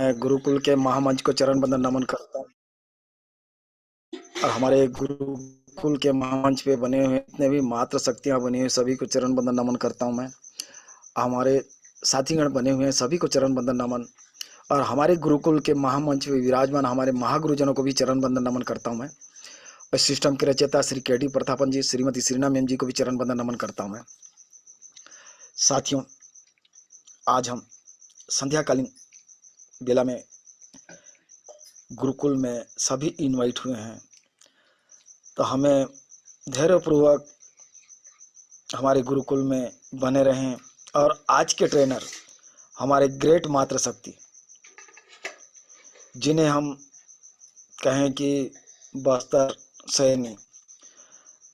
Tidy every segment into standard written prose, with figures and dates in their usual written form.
मैं गुरुकुल के महामंच को चरण बंदन नमन करता हूँ और हमारे गुरुकुल के महामंच पे बने हुए जितने भी मात्र शक्तियाँ बनी हुई सभी को चरण बंदन नमन करता हूँ मैं। हमारे साथीगण बने हुए हैं सभी को चरण बंदन नमन और हमारे गुरुकुल के महामंच पे विराजमान हमारे महागुरुजनों को भी चरण बंदन नमन करता हूँ मैं। और सिस्टम के रचयिता श्री के डी प्रतापन जी, श्रीमती श्रीना मैम जी को भी चरण बंदन नमन करता हूँ मैं। साथियों, आज हम संध्याकालीन बेला में गुरुकुल में सभी इनवाइट हुए हैं, तो हमें धैर्यपूर्वक हमारे गुरुकुल में बने रहें और आज के ट्रेनर हमारे ग्रेट मातृ शक्ति, जिन्हें हम कहें कि बस्तर सैनी,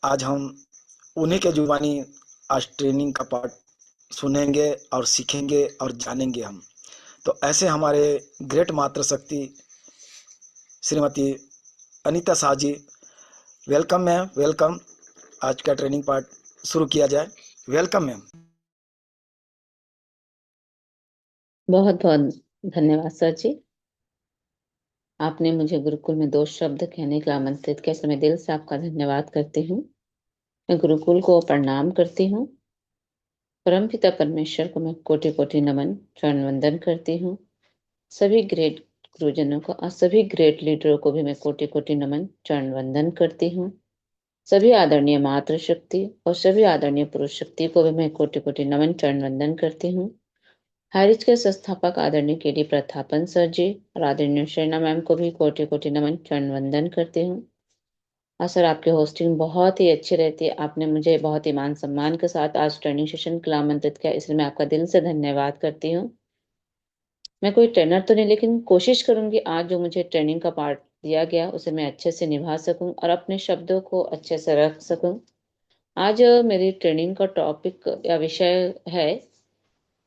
आज हम उन्हीं के जुबानी आज ट्रेनिंग का पार्ट सुनेंगे और सीखेंगे और जानेंगे हम। तो ऐसे हमारे ग्रेट मातृ शक्ति Shrimati Anita Shah ji, welcome ma'am, welcome. आज का ट्रेनिंग पार्ट शुरू किया जाए। Welcome ma'am. बहुत बहुत धन्यवाद सर जी। आपने मुझे गुरुकुल में 2 शब्द कहने के लिए आमंत्रित किया, इसलिए मैं दिल से आपका धन्यवाद करती हूँ। मैं गुरुकुल को प्रणाम करती हूँ। परमपिता परमेश्वर को मैं कोटि कोटि नमन चरण वंदन करती हूँ। सभी ग्रेट गुरुजनों को और सभी ग्रेट लीडरों को भी मैं कोटि कोटि नमन चरण वंदन करती हूँ। सभी आदरणीय मातृशक्ति और सभी आदरणीय पुरुष शक्ति को भी मैं कोटि कोटि नमन चरण वंदन करती हूँ। हैरिज के संस्थापक आदरणीय के डी प्रतापन सर जी और आदरणीय शर्णा मैम को भी कोटि कोटि नमन चरण वंदन करती हूँ। और सर, आपकी होस्टिंग बहुत ही अच्छी रहती है। आपने मुझे बहुत ही मान सम्मान के साथ आज ट्रेनिंग सेशन के लिए आमंत्रित किया, इसलिए मैं आपका दिल से धन्यवाद करती हूँ। मैं कोई ट्रेनर तो नहीं, लेकिन कोशिश करूंगी आज जो मुझे ट्रेनिंग का पार्ट दिया गया उसे मैं अच्छे से निभा सकूं और अपने शब्दों को अच्छे से रख सकूं। आज मेरी ट्रेनिंग का टॉपिक या विषय है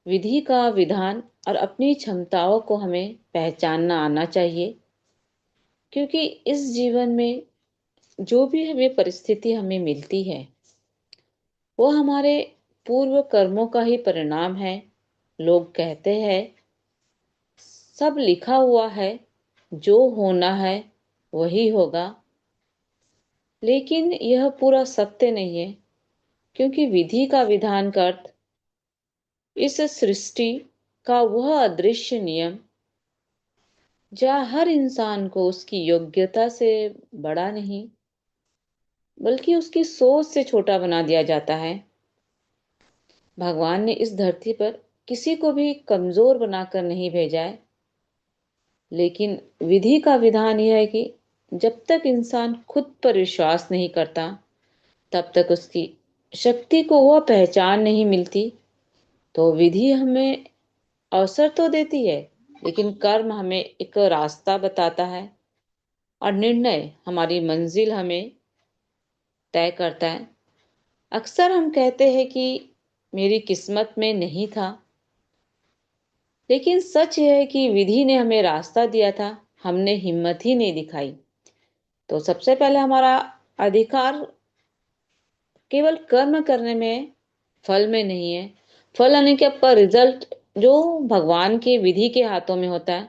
विधि का विधान और अपनी क्षमताओं को हमें पहचानना आना चाहिए, क्योंकि इस जीवन में जो भी हमें परिस्थिति हमें मिलती है वो हमारे पूर्व कर्मों का ही परिणाम है। लोग कहते हैं सब लिखा हुआ है, जो होना है वही होगा, लेकिन यह पूरा सत्य नहीं है, क्योंकि विधि का विधान का अर्थ इस सृष्टि का वह अदृश्य नियम जहाँ हर इंसान को उसकी योग्यता से बड़ा नहीं बल्कि उसकी सोच से छोटा बना दिया जाता है। भगवान ने इस धरती पर किसी को भी कमजोर बनाकर नहीं भेजा है, लेकिन विधि का विधान यह है कि जब तक इंसान खुद पर विश्वास नहीं करता तब तक उसकी शक्ति को वह पहचान नहीं मिलती। तो विधि हमें अवसर तो देती है, लेकिन कर्म हमें एक रास्ता बताता है और निर्णय हमारी मंजिल हमें तय करता है। अक्सर हम कहते हैं कि मेरी किस्मत में नहीं था, लेकिन सच यह है कि विधि ने हमें रास्ता दिया था, हमने हिम्मत ही नहीं दिखाई। तो सबसे पहले हमारा अधिकार केवल कर्म करने में, फल में नहीं है। फल यानी कि आपका रिजल्ट जो भगवान के विधि के हाथों में होता है,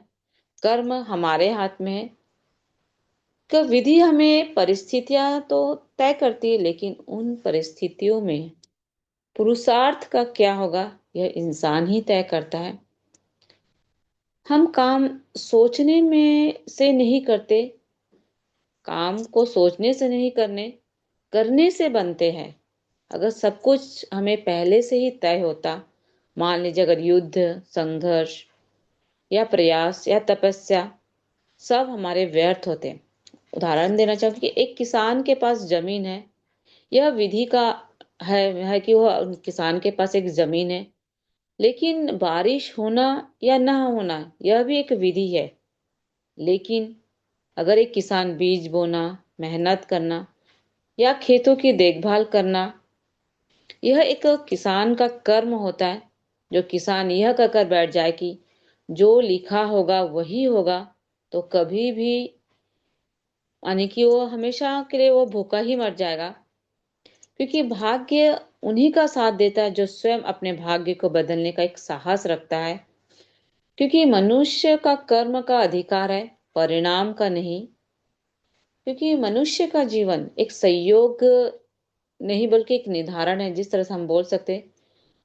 कर्म हमारे हाथ में है। कि विधि हमें परिस्थितियां तो तय करती है, लेकिन उन परिस्थितियों में पुरुषार्थ का क्या होगा यह इंसान ही तय करता है। हम काम सोचने में से नहीं करते, काम को सोचने से नहीं करने से बनते हैं। अगर सब कुछ हमें पहले से ही तय होता, मान लीजिए अगर युद्ध, संघर्ष या प्रयास या तपस्या सब हमारे व्यर्थ होते। उदाहरण देना चाहूंगी कि एक किसान के पास जमीन है, यह विधि का है कि वह किसान के पास एक जमीन है, लेकिन बारिश होना या ना होना यह भी एक विधि है। लेकिन अगर एक किसान बीज बोना, मेहनत करना या खेतों की देखभाल करना, यह एक किसान का कर्म होता है। जो किसान यह कहकर बैठ जाए कि जो लिखा होगा वही होगा, तो कभी भी यानी कि वो हमेशा के लिए वो भूखा ही मर जाएगा। क्योंकि भाग्य उन्हीं का साथ देता है जो स्वयं अपने भाग्य को बदलने का एक साहस रखता है। क्योंकि मनुष्य का कर्म का अधिकार है, परिणाम का नहीं। क्योंकि मनुष्य का जीवन एक संयोग नहीं बल्कि एक निर्धारण है। जिस तरह से हम बोल सकते हैं,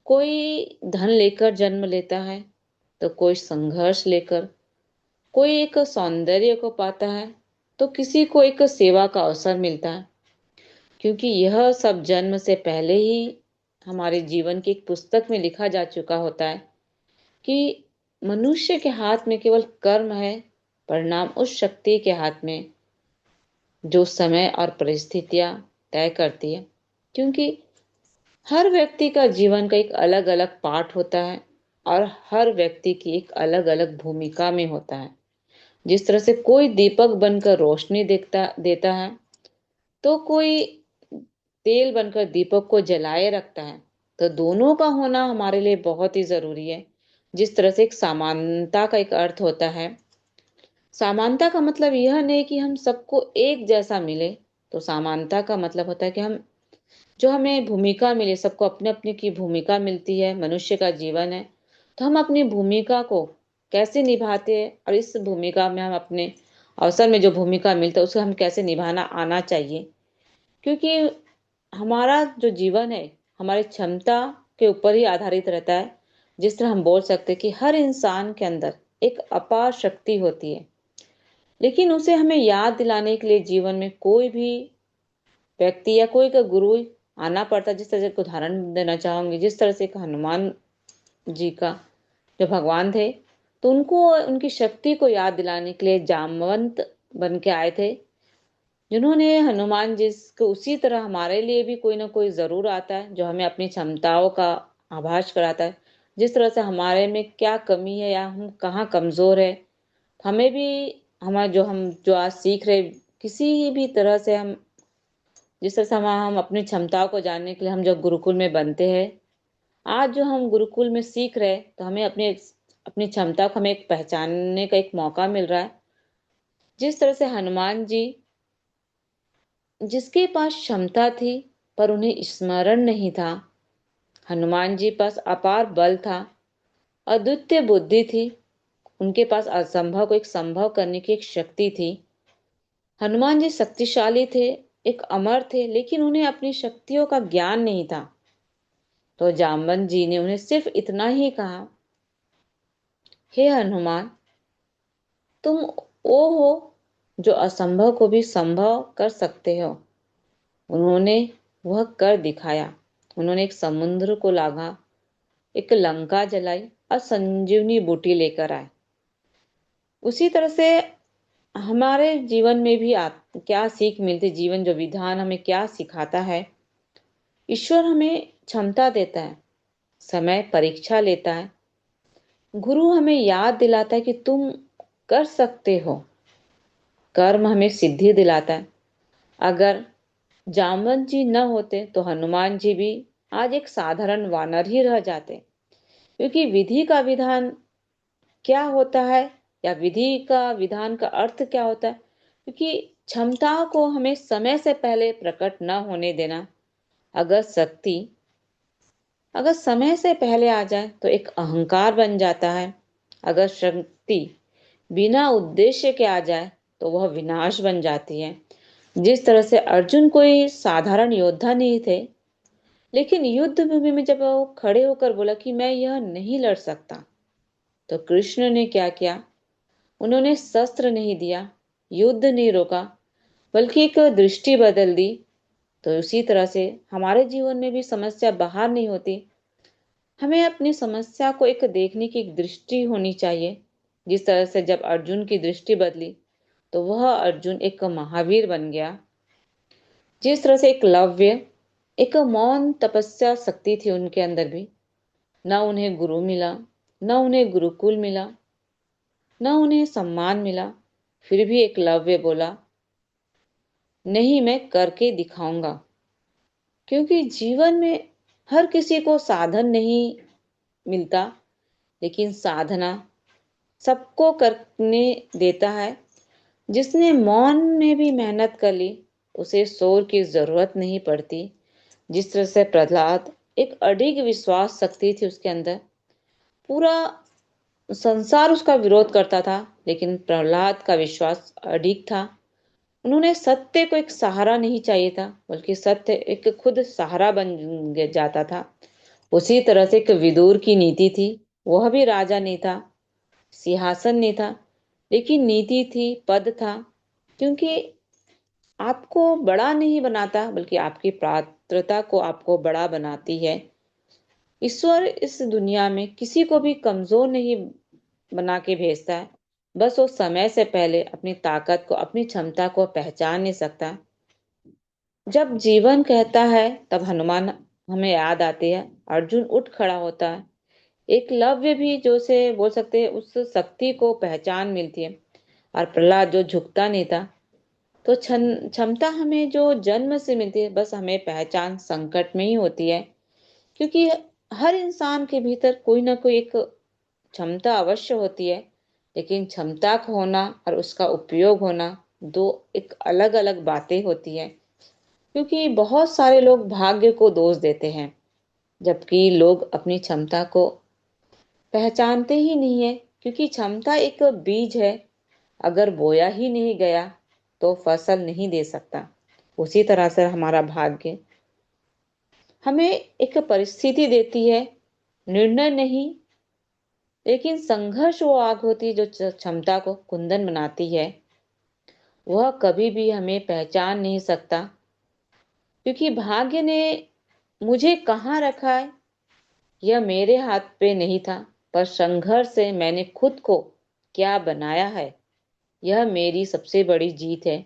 कोई धन लेकर जन्म लेता है, तो कोई संघर्ष लेकर, कोई एक सौंदर्य को पाता है, तो किसी को एक सेवा का अवसर मिलता है। क्योंकि यह सब जन्म से पहले ही हमारे जीवन की एक पुस्तक में लिखा जा चुका होता है कि मनुष्य के हाथ में केवल कर्म है, परिणाम उस शक्ति के हाथ में जो समय और परिस्थितियां तय करती है। क्योंकि हर व्यक्ति का जीवन का एक अलग अलग पाठ होता है और हर व्यक्ति की एक अलग अलग भूमिका में होता है। जिस तरह से कोई दीपक बनकर रोशनी देता है, तो कोई तेल बनकर दीपक को जलाए रखता है। तो दोनों का होना हमारे लिए बहुत ही जरूरी है। जिस तरह से एक समानता का एक अर्थ होता है, समानता का मतलब यह नहीं कि हम सबको एक जैसा मिले। तो समानता का मतलब होता है कि हम जो हमें भूमिका मिले, सबको अपने अपने की भूमिका मिलती है, मनुष्य का जीवन है, तो हम अपनी भूमिका को कैसे निभाते हैं और इस भूमिका में हम अपने अवसर में जो भूमिका मिलता है उसको हम कैसे निभाना आना चाहिए। क्योंकि हमारा जो जीवन है हमारी क्षमता के ऊपर ही आधारित रहता है। जिस तरह हम बोल सकते हैं कि हर इंसान के अंदर एक अपार शक्ति होती है, लेकिन उसे हमें याद दिलाने के लिए जीवन में कोई भी व्यक्ति या कोई का गुरु आना पड़ता है। जिस तरह से उदाहरण देना चाहूंगी, जिस तरह से एक हनुमान जी का जो भगवान थे, तो उनको उनकी शक्ति को याद दिलाने के लिए जामवंत बन के आए थे, जिन्होंने हनुमान जी को उसी तरह हमारे लिए भी कोई ना कोई जरूर आता है जो हमें अपनी क्षमताओं का आभास कराता है। जिस तरह से हमारे में क्या कमी है या हम कहाँ कमजोर है, हमें भी हमारा जो आज सीख रहे किसी भी तरह से हम, जिस तरह से हम अपनी क्षमताओं को जानने के लिए हम जब गुरुकुल में बनते हैं, आज जो हम गुरुकुल में सीख रहे हैं, तो हमें अपनी अपनी क्षमता को हमें एक पहचानने का एक मौका मिल रहा है। जिस तरह से हनुमान जी, जिसके पास क्षमता थी पर उन्हें स्मरण नहीं था, हनुमान जी पास अपार बल था, अद्वितीय बुद्धि थी, उनके पास असंभव को एक संभव करने की एक शक्ति थी। हनुमान जी शक्तिशाली थे, एक अमर थे, लेकिन उन्हें अपनी शक्तियों का ज्ञान नहीं था। तो जामवंत जी ने उन्हें सिर्फ इतना ही कहा, हे हनुमान, तुम वो हो जो असंभव को भी संभव कर सकते हो। उन्होंने वह कर दिखाया। उन्होंने एक समुद्र को लांघा, एक लंका जलाई और संजीवनी बूटी लेकर आए। उसी तरह से हमारे जीवन में भी क्या सीख मिलती, जीवन जो विधान हमें क्या सिखाता है। ईश्वर हमें क्षमता देता है, समय परीक्षा लेता है, गुरु हमें याद दिलाता है कि तुम कर सकते हो, कर्म हमें सिद्धि दिलाता है। अगर जामवंत जी न होते तो हनुमान जी भी आज एक साधारण वानर ही रह जाते। क्योंकि विधि का विधान क्या होता है या विधि का विधान का अर्थ क्या होता है, क्योंकि क्षमता को हमें समय से पहले प्रकट न होने देना। अगर शक्ति अगर समय से पहले आ जाए तो एक अहंकार बन जाता है। अगर शक्ति बिना उद्देश्य के आ जाए तो वह विनाश बन जाती है। जिस तरह से अर्जुन कोई साधारण योद्धा नहीं थे, लेकिन युद्ध भूमि में जब वो खड़े होकर बोला कि मैं यह नहीं लड़ सकता, तो कृष्ण ने क्या किया, उन्होंने शस्त्र नहीं दिया, युद्ध नहीं रोका, बल्कि एक दृष्टि बदल दी। तो उसी तरह से हमारे जीवन में भी समस्या बाहर नहीं होती, हमें अपनी समस्या को एक देखने की एक दृष्टि होनी चाहिए। जिस तरह से जब अर्जुन की दृष्टि बदली तो वह अर्जुन एक महावीर बन गया। जिस तरह से एक लव्य, एक मौन तपस्या शक्ति थी उनके अंदर भी, न उन्हें गुरु मिला, न उन्हें गुरुकुल मिला, न उन्हें सम्मान मिला, फिर भी एक लव्य बोला, नहीं मैं करके दिखाऊंगा। क्योंकि जीवन में हर किसी को साधन नहीं मिलता, लेकिन साधना सबको करने देता है। जिसने मौन में भी मेहनत कर ली उसे शोर की जरूरत नहीं पड़ती। जिस तरह से प्रहलाद, एक अडिग विश्वास शक्ति थी उसके अंदर, पूरा संसार उसका विरोध करता था, लेकिन प्रहलाद का विश्वास अडिग था। उन्होंने सत्य को एक सहारा नहीं चाहिए था, बल्कि सत्य एक खुद सहारा बन जाता था। उसी तरह से एक विदुर की नीति थी। वह भी राजा नहीं था, सिंहासन नहीं था, लेकिन नीति थी, पद था। क्योंकि आपको बड़ा नहीं बनाता, बल्कि आपकी पात्रता को आपको बड़ा बनाती है। ईश्वर इस दुनिया में किसी को भी कमजोर नहीं बना के भेजता है। बस वो समय से पहले अपनी ताकत को, अपनी क्षमता को पहचान नहीं सकता। जब जीवन कहता है, तब हनुमान हमें याद आते हैं। अर्जुन उठ खड़ा होता है। एकलव्य भी जो से बोल सकते हैं, उस शक्ति को पहचान मिलती है। और प्रहलाद जो झुकता नहीं था। तो क्षमता हमें जो जन्म से मिलती है, बस हमें पहचान संकट में ही होती है। क्योंकि हर इंसान के भीतर कोई ना कोई एक क्षमता अवश्य होती है, लेकिन क्षमता का होना और उसका उपयोग होना दो एक अलग अलग बातें होती है। क्योंकि बहुत सारे लोग भाग्य को दोष देते हैं, जबकि लोग अपनी क्षमता को पहचानते ही नहीं है। क्योंकि क्षमता एक बीज है, अगर बोया ही नहीं गया तो फसल नहीं दे सकता। उसी तरह से हमारा भाग्य हमें एक परिस्थिति देती है, निर्णय नहीं, लेकिन संघर्ष वो आग होती है जो क्षमता को कुंदन बनाती है। वह कभी भी हमें पहचान नहीं सकता, क्योंकि भाग्य ने मुझे कहाँ रखा है यह मेरे हाथ पे नहीं था, पर संघर्ष से मैंने खुद को क्या बनाया है, यह मेरी सबसे बड़ी जीत है।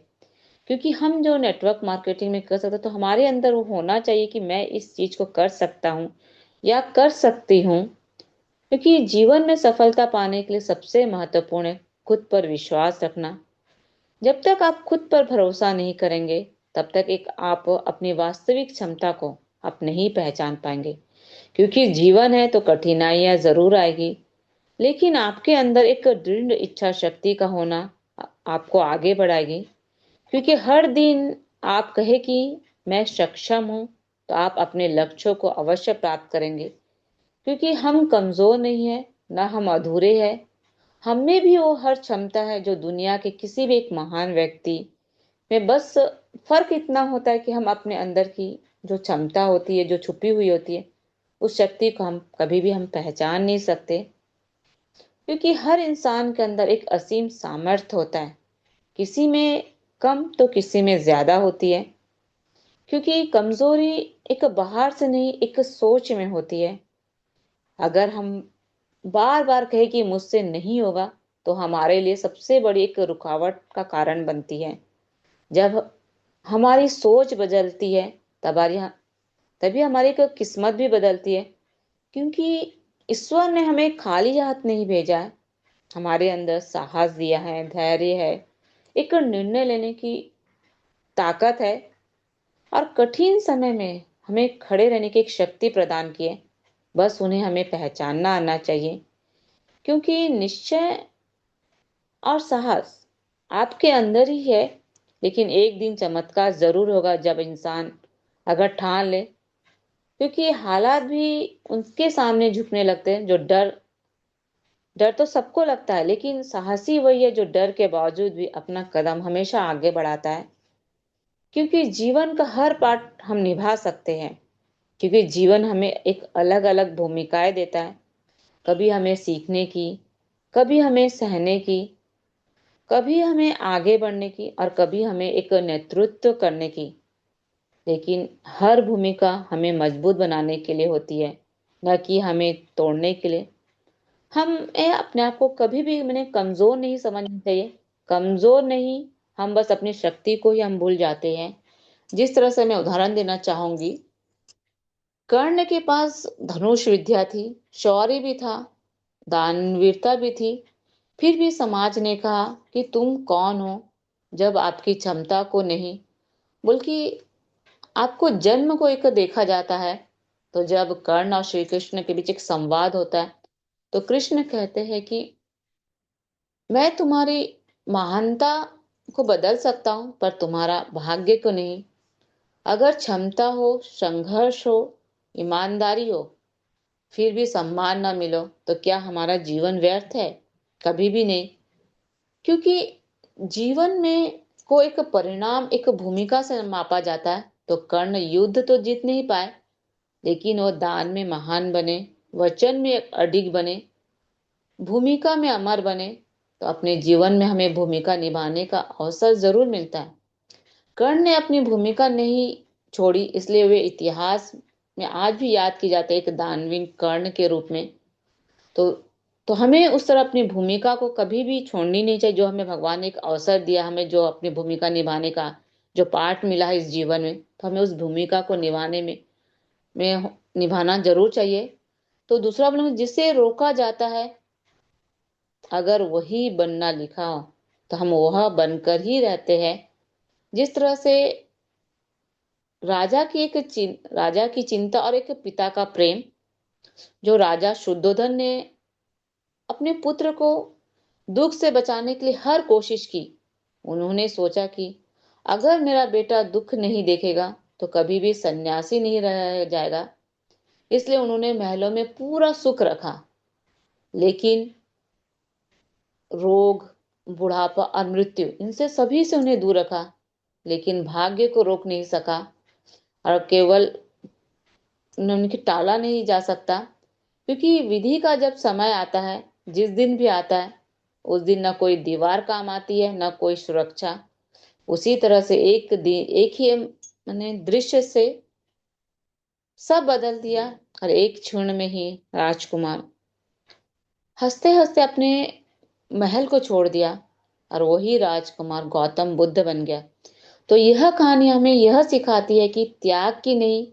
क्योंकि हम जो नेटवर्क मार्केटिंग में कर सकते, तो हमारे अंदर वो होना चाहिए कि मैं इस चीज को कर सकता हूँ या कर सकती हूँ। क्योंकि जीवन में सफलता पाने के लिए सबसे महत्वपूर्ण है खुद पर विश्वास रखना। जब तक आप खुद पर भरोसा नहीं करेंगे, तब तक एक आप अपनी वास्तविक क्षमता को आप नहीं पहचान पाएंगे। क्योंकि जीवन है तो कठिनाइयां जरूर आएगी, लेकिन आपके अंदर एक दृढ़ इच्छा शक्ति का होना आपको आगे बढ़ाएगी। क्योंकि हर दिन आप कहे कि मैं सक्षम हूं, तो आप अपने लक्ष्यों को अवश्य प्राप्त करेंगे। क्योंकि हम कमजोर नहीं है, ना हम अधूरे हैं। हम में भी वो हर क्षमता है जो दुनिया के किसी भी एक महान व्यक्ति में। बस फर्क इतना होता है कि हम अपने अंदर की जो क्षमता होती है, जो छुपी हुई होती है, उस शक्ति को हम कभी भी हम पहचान नहीं सकते। क्योंकि हर इंसान के अंदर एक असीम सामर्थ्य होता है, किसी में कम तो किसी में ज्यादा होती है। क्योंकि कमजोरी एक बाहर से नहीं, एक सोच में होती है। अगर हम बार बार कहे कि मुझसे नहीं होगा, तो हमारे लिए सबसे बड़ी एक रुकावट का कारण बनती है। जब हमारी सोच बदलती है, तबारी तभी हमारी एक किस्मत भी बदलती है। क्योंकि ईश्वर ने हमें खाली हाथ नहीं भेजा है। हमारे अंदर साहस दिया है, धैर्य है, एक निर्णय लेने की ताकत है, और कठिन समय में हमें खड़े रहने की एक शक्ति प्रदान की है। बस उन्हें हमें पहचानना आना चाहिए। क्योंकि निश्चय और साहस आपके अंदर ही है। लेकिन एक दिन चमत्कार जरूर होगा, जब इंसान अगर ठान ले। क्योंकि हालात भी उनके सामने झुकने लगते हैं। जो डर डर तो सबको लगता है, लेकिन साहसी वही है जो डर के बावजूद भी अपना कदम हमेशा आगे बढ़ाता है। क्योंकि जीवन का हर पार्ट हम निभा सकते हैं। क्योंकि जीवन हमें एक अलग अलग भूमिकाएं देता है। कभी हमें सीखने की, कभी हमें सहने की, कभी हमें आगे बढ़ने की, और कभी हमें एक नेतृत्व करने की। लेकिन हर भूमिका हमें मजबूत बनाने के लिए होती है, न कि हमें तोड़ने के लिए। हमें अपने आप को कभी भी मैंने कमजोर नहीं समझना चाहिए। कमजोर नहीं, हम बस अपनी शक्ति को ही हम भूल जाते हैं। जिस तरह से मैं उदाहरण देना चाहूंगी, कर्ण के पास धनुष विद्या थी, शौर्य भी था, दानवीरता भी थी। फिर भी समाज ने कहा कि तुम कौन हो, जब आपकी क्षमता को नहीं, बल्कि आपको जन्म को एक देखा जाता है। तो जब कर्ण और श्री कृष्ण के बीच एक संवाद होता है, तो कृष्ण कहते हैं कि मैं तुम्हारी महानता को बदल सकता हूं, पर तुम्हारा भाग्य को नहीं। अगर क्षमता हो, संघर्ष हो, ईमानदारी हो, फिर भी सम्मान ना मिलो तो क्या हमारा जीवन व्यर्थ है? कभी भी नहीं। क्योंकि जीवन में को एक परिणाम, एक भूमिका से मापा जाता है। तो कर्ण युद्ध तो जीत नहीं पाए, लेकिन वो दान में महान बने, वचन में अडिग बने, भूमिका में अमर बने। तो अपने जीवन में हमें भूमिका निभाने का अवसर जरूर मिलता है। कर्ण ने अपनी भूमिका नहीं छोड़ी, इसलिए वे इतिहास में आज भी याद की जाते हैं एक दानवीर कर्ण के रूप में। तो तो हमें उस तरह अपनी भूमिका को कभी भी छोड़नी नहीं चाहिए। जो हमें भगवान ने एक अवसर दिया, हमें जो अपनी भूमिका निभाने का जो पाठ मिला है इस जीवन में, तो हमें उस भूमिका को निभाने में निभाना जरूर चाहिए। तो दूसरा बोलूंगा, जिसे रोका जाता है अगर वही बनना लिखा हो तो हम वह बनकर ही रहते हैं। जिस तरह से राजा की चिंता और एक पिता का प्रेम, जो राजा शुद्धोधन ने अपने पुत्र को दुख से बचाने के लिए हर कोशिश की। उन्होंने सोचा कि अगर मेरा बेटा दुख नहीं देखेगा तो कभी भी सन्यासी नहीं रह जाएगा। इसलिए उन्होंने महलों में पूरा सुख रखा, लेकिन रोग, बुढ़ापा और मृत्यु, इनसे सभी से उन्हें दूर रखा। लेकिन भाग्य को रोक नहीं सका, और केवल उनके टाला नहीं जा सकता, क्योंकि विधि का जब समय आता है, जिस दिन भी आता है, उस दिन ना कोई दीवार काम आती है ना कोई सुरक्षा। उसी तरह से एक दिन, एक ही मैंने दृश्य से सब बदल दिया, और एक क्षण में ही राजकुमार हंसते हंसते अपने महल को छोड़ दिया, और वही राजकुमार गौतम बुद्ध बन गया। तो यह कहानी हमें यह सिखाती है कि त्याग की नहीं,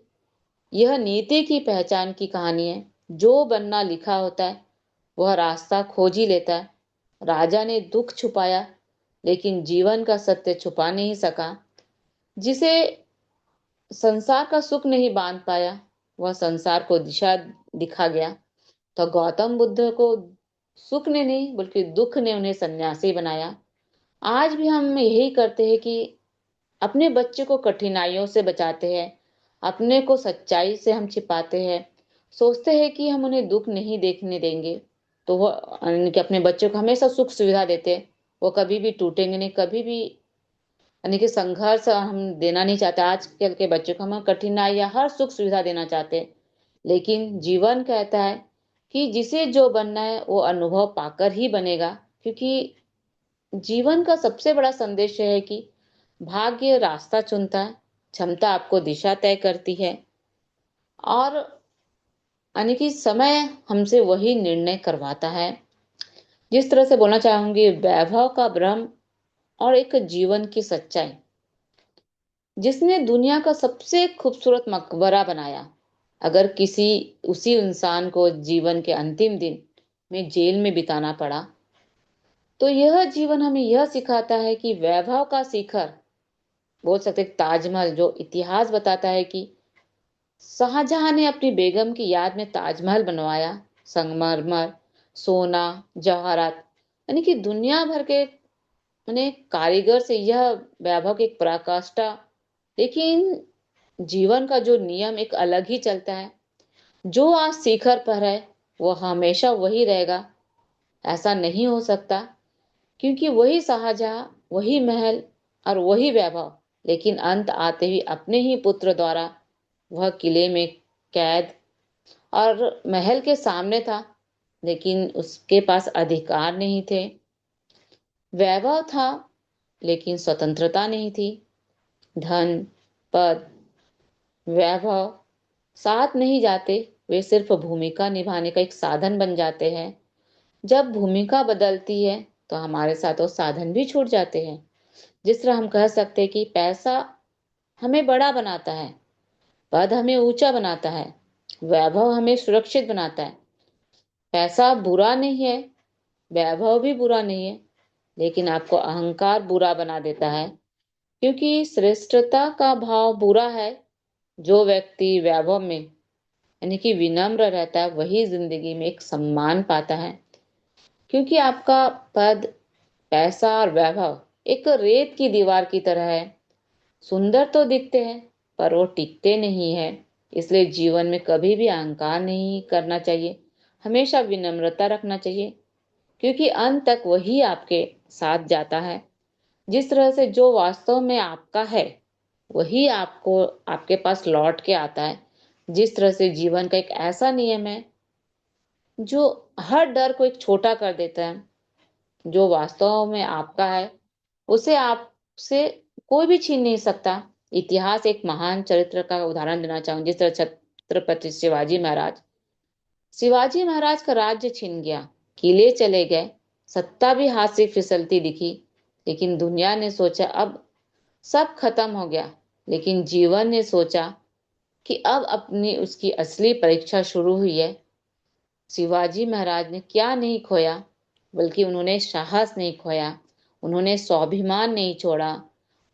यह नीति की पहचान की कहानी है। जो बनना लिखा होता है वह रास्ता खोज ही लेता है। राजा ने दुख छुपाया, लेकिन जीवन का सत्य छुपा नहीं सका। जिसे संसार का सुख नहीं बांध पाया, वह संसार को दिशा दिखा गया। तो गौतम बुद्ध को सुख ने नहीं बल्कि दुख ने उन्हें सन्यासी बनाया। आज भी हम यही करते हैं कि अपने बच्चे को कठिनाइयों से बचाते हैं, अपने को सच्चाई से हम छिपाते हैं, सोचते हैं कि हम उन्हें दुख नहीं देखने देंगे। तो वो यानी कि अपने बच्चों को हमेशा सुख सुविधा देते हैं, वो कभी भी टूटेंगे नहीं, कभी भी यानी कि संघर्ष हम देना नहीं चाहते। आजकल के बच्चों को हम कठिनाई या हर सुख सुविधा देना चाहते हैं, लेकिन जीवन कहता है कि जिसे जो बनना है वो अनुभव पाकर ही बनेगा। क्योंकि जीवन का सबसे बड़ा संदेश है कि भाग्य रास्ता चुनता है, क्षमता आपको दिशा तय करती है, और यानी कि समय हमसे वही निर्णय करवाता है। जिस तरह से बोलना चाहूंगी, वैभव का भ्रम और एक जीवन की सच्चाई। जिसने दुनिया का सबसे खूबसूरत मकबरा बनाया, अगर किसी उसी इंसान को जीवन के अंतिम दिन में जेल में बिताना पड़ा, तो यह जीवन हमें यह सिखाता है कि वैभव का शिखर, बोल सकते ताजमहल, जो इतिहास बताता है कि शाहजहां ने अपनी बेगम की याद में ताजमहल बनवाया। संगमरमर, सोना, जवाहरात, यानी कि दुनिया भर के कारीगर से यह वैभव की एक पराकाष्ठा। लेकिन जीवन का जो नियम एक अलग ही चलता है। जो आज शिखर पर है वो हमेशा वही रहेगा, ऐसा नहीं हो सकता। क्योंकि वही शाहजहां, वही महल और वही वैभव, लेकिन अंत आते ही अपने ही पुत्र द्वारा वह किले में कैद और महल के सामने था, लेकिन उसके पास अधिकार नहीं थे। वैभव था लेकिन स्वतंत्रता नहीं थी। धन, पद, वैभव साथ नहीं जाते, वे सिर्फ भूमिका निभाने का एक साधन बन जाते हैं। जब भूमिका बदलती है तो हमारे साथ वो साधन भी छूट जाते हैं। जिस तरह हम कह सकते हैं कि पैसा हमें बड़ा बनाता है, पद हमें ऊंचा बनाता है, वैभव हमें सुरक्षित बनाता है। पैसा बुरा नहीं है, वैभव भी बुरा नहीं है, लेकिन आपको अहंकार बुरा बना देता है। क्योंकि श्रेष्ठता का भाव बुरा है। जो व्यक्ति वैभव में यानी कि विनम्र रहता है, वही जिंदगी में एक सम्मान पाता है। क्योंकि आपका पद, पैसा और वैभव एक रेत की दीवार की तरह है। सुंदर तो दिखते हैं पर वो टिकते नहीं है। इसलिए जीवन में कभी भी अहंकार नहीं करना चाहिए, हमेशा विनम्रता रखना चाहिए, क्योंकि अंत तक वही आपके साथ जाता है। जिस तरह से जो वास्तव में आपका है वही आपको आपके पास लौट के आता है। जिस तरह से जीवन का एक ऐसा नियम है जो हर डर को एक छोटा कर देता है। जो वास्तव में आपका है उसे आपसे कोई भी छीन नहीं सकता। इतिहास एक महान चरित्र का उदाहरण देना चाहूंगी, जिस तरह छत्रपति शिवाजी महाराज का राज्य छिन गया, किले चले गए, सत्ता भी हाथ से फिसलती दिखी, लेकिन दुनिया ने सोचा अब सब खत्म हो गया। लेकिन जीवन ने सोचा कि अब अपनी उसकी असली परीक्षा शुरू हुई है। शिवाजी महाराज ने क्या नहीं खोया, बल्कि उन्होंने साहस नहीं खोया, उन्होंने स्वाभिमान नहीं छोड़ा,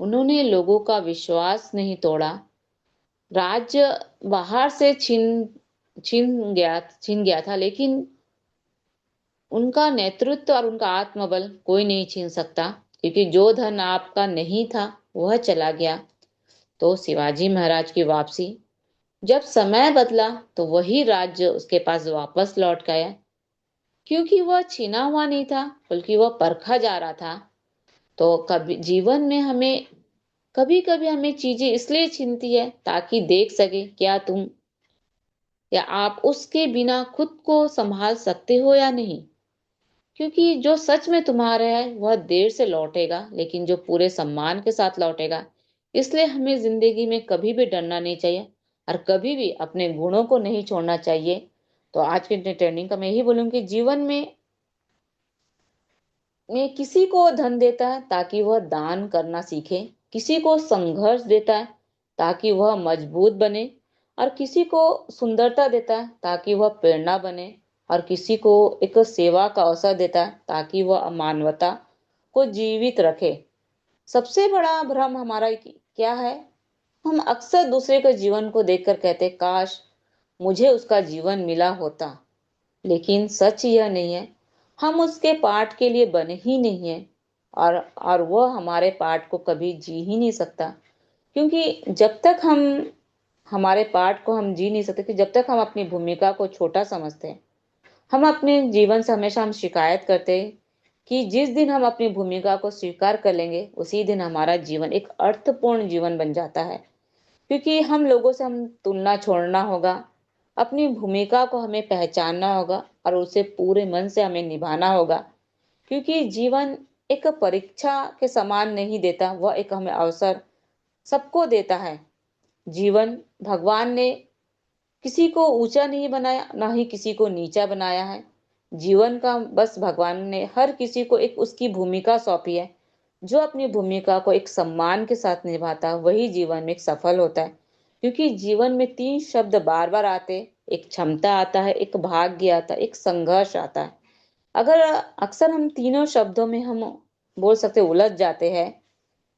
उन्होंने लोगों का विश्वास नहीं तोड़ा। राज्य बाहर से छीन गया था, लेकिन उनका नेतृत्व और उनका आत्मबल कोई नहीं छीन सकता, क्योंकि जो धन आपका नहीं था वह चला गया। तो शिवाजी महाराज की वापसी, जब समय बदला तो वही राज्य उसके पास वापस लौट गया, क्योंकि वह छीना हुआ नहीं था बल्कि वह परखा जा रहा था। तो कभी जीवन में हमें कभी कभी हमें चीजें इसलिए छीनती है ताकि देख सके क्या तुम या आप उसके बिना खुद को संभाल सकते हो या नहीं। क्योंकि जो सच में तुम्हारा है वह देर से लौटेगा, लेकिन जो पूरे सम्मान के साथ लौटेगा। इसलिए हमें जिंदगी में कभी भी डरना नहीं चाहिए और कभी भी अपने गुणों को नहीं छोड़ना चाहिए। तो आज की ट्रेनिंग का मैं यही बोलूंगी, जीवन में किसी को धन देता है ताकि वह दान करना सीखे, किसी को संघर्ष देता है ताकि वह मजबूत बने, और किसी को सुंदरता देता है ताकि वह प्रेरणा बने, और किसी को एक सेवा का अवसर देता है ताकि वह मानवता को जीवित रखे। सबसे बड़ा भ्रम हमारा क्या है, हम अक्सर दूसरे के जीवन को देखकर कहते काश मुझे उसका जीवन मिला होता, लेकिन सच यह नहीं है। हम उसके पाठ के लिए बने ही नहीं है, और वह हमारे पाठ को कभी जी ही नहीं सकता। क्योंकि जब तक हमारे पाठ को हम जी नहीं सकते, कि जब तक हम अपनी भूमिका को छोटा समझते हैं, हम अपने जीवन से हमेशा हम शिकायत करते हैं कि जिस दिन हम अपनी भूमिका को स्वीकार कर लेंगे उसी दिन हमारा जीवन एक अर्थपूर्ण जीवन बन जाता है। क्योंकि हम लोगों से हम तुलना छोड़ना होगा, अपनी भूमिका को हमें पहचानना होगा और उसे पूरे मन से हमें निभाना होगा। क्योंकि जीवन एक परीक्षा के समान नहीं देता, वह एक हमें अवसर सबको देता है। जीवन भगवान ने किसी को ऊंचा नहीं बनाया, ना ही किसी को नीचा बनाया है। जीवन का बस भगवान ने हर किसी को एक उसकी भूमिका सौंपी है। जो अपनी भूमिका को एक सम्मान के साथ निभाता है वही जीवन में एक सफल होता है। क्योंकि जीवन में तीन शब्द बार बार आते, एक क्षमता आता है, एक भाग्य आता है, एक संघर्ष आता है। अगर अक्सर हम तीनों शब्दों में हम बोल सकते उलझ जाते हैं,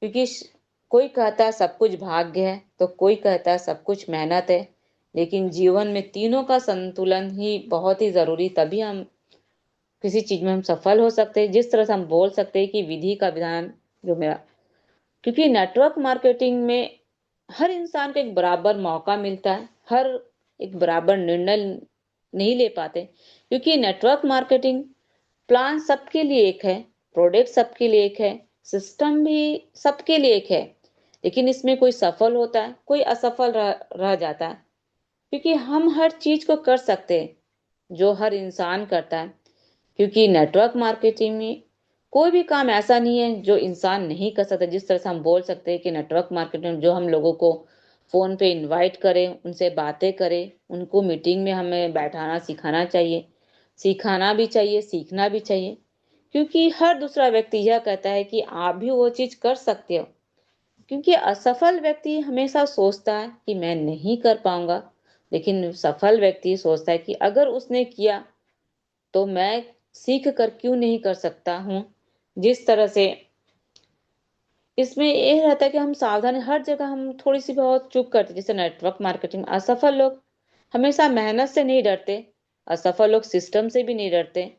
क्योंकि कोई कहता है सब कुछ भाग्य है तो कोई कहता है सब कुछ मेहनत है। लेकिन जीवन में तीनों का संतुलन ही बहुत ही जरूरी, तभी हम किसी चीज में हम सफल हो सकते हैं। जिस तरह से हम बोल सकते हैं कि विधि का विधान जो मेरा, क्योंकि नेटवर्क मार्केटिंग में हर इंसान को एक बराबर मौका मिलता है, हर एक बराबर निर्णय नहीं ले पाते। क्योंकि नेटवर्क मार्केटिंग प्लान सबके लिए एक है, प्रोडक्ट सबके लिए एक है, सिस्टम भी सबके लिए एक है, लेकिन इसमें कोई सफल होता है कोई असफल रह जाता है। क्योंकि हम हर चीज को कर सकते हैं जो हर इंसान करता है। क्योंकि नेटवर्क मार्केटिंग में कोई भी काम ऐसा नहीं है जो इंसान नहीं कर सकता। जिस तरह से हम बोल सकते हैं कि नेटवर्क मार्केटिंग जो हम लोगों को फोन पे इनवाइट करें, उनसे बातें करें, उनको मीटिंग में हमें बैठाना सिखाना चाहिए, सिखाना भी चाहिए, सीखना भी चाहिए। क्योंकि हर दूसरा व्यक्ति यह कहता है कि आप भी वो चीज कर सकते हो। क्योंकि असफल व्यक्ति हमेशा सोचता है कि मैं नहीं कर पाऊंगा, लेकिन सफल व्यक्ति सोचता है कि अगर उसने किया तो मैं सीख कर क्यों नहीं कर सकता हूँ। जिस तरह से इसमें ये रहता है कि हम सावधानी हर जगह हम थोड़ी सी बहुत चूक करते, जैसे नेटवर्क मार्केटिंग असफल लोग हमेशा मेहनत से नहीं डरते, असफल लोग सिस्टम से भी नहीं डरते,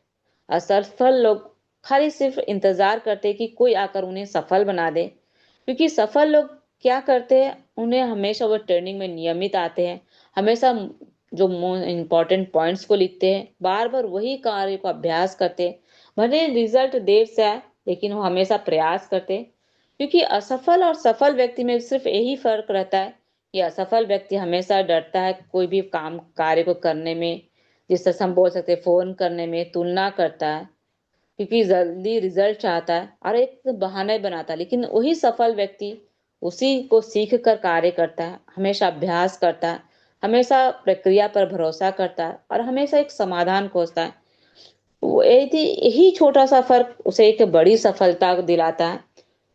असफल लोग खाली सिर्फ इंतजार करते कि कोई आकर उन्हें सफल बना दे। क्योंकि सफल लोग क्या करते हैं, उन्हें हमेशा वो ट्रेनिंग में नियमित आते हैं, हमेशा जो इम्पोर्टेंट पॉइंट्स को लिखते हैं, बार बार वही कार्य को अभ्यास करते हैं, भले रिजल्ट देर से आए लेकिन वो हमेशा प्रयास करते हैं। क्योंकि असफल और सफल व्यक्ति में सिर्फ यही फर्क रहता है कि असफल व्यक्ति हमेशा डरता है कोई भी काम कार्य को करने में, जिस तरह से हम बोल सकते हैं फोन करने में, तुलना करता है क्योंकि जल्दी रिजल्ट चाहता है और एक बहाने बनाता है। लेकिन वही सफल व्यक्ति उसी को सीख कर कार्य करता है, हमेशा अभ्यास करता है, हमेशा प्रक्रिया पर भरोसा करता है और हमेशा एक समाधान खोजता है। वो यही यही छोटा सा फर्क उसे एक बड़ी सफलता दिलाता है।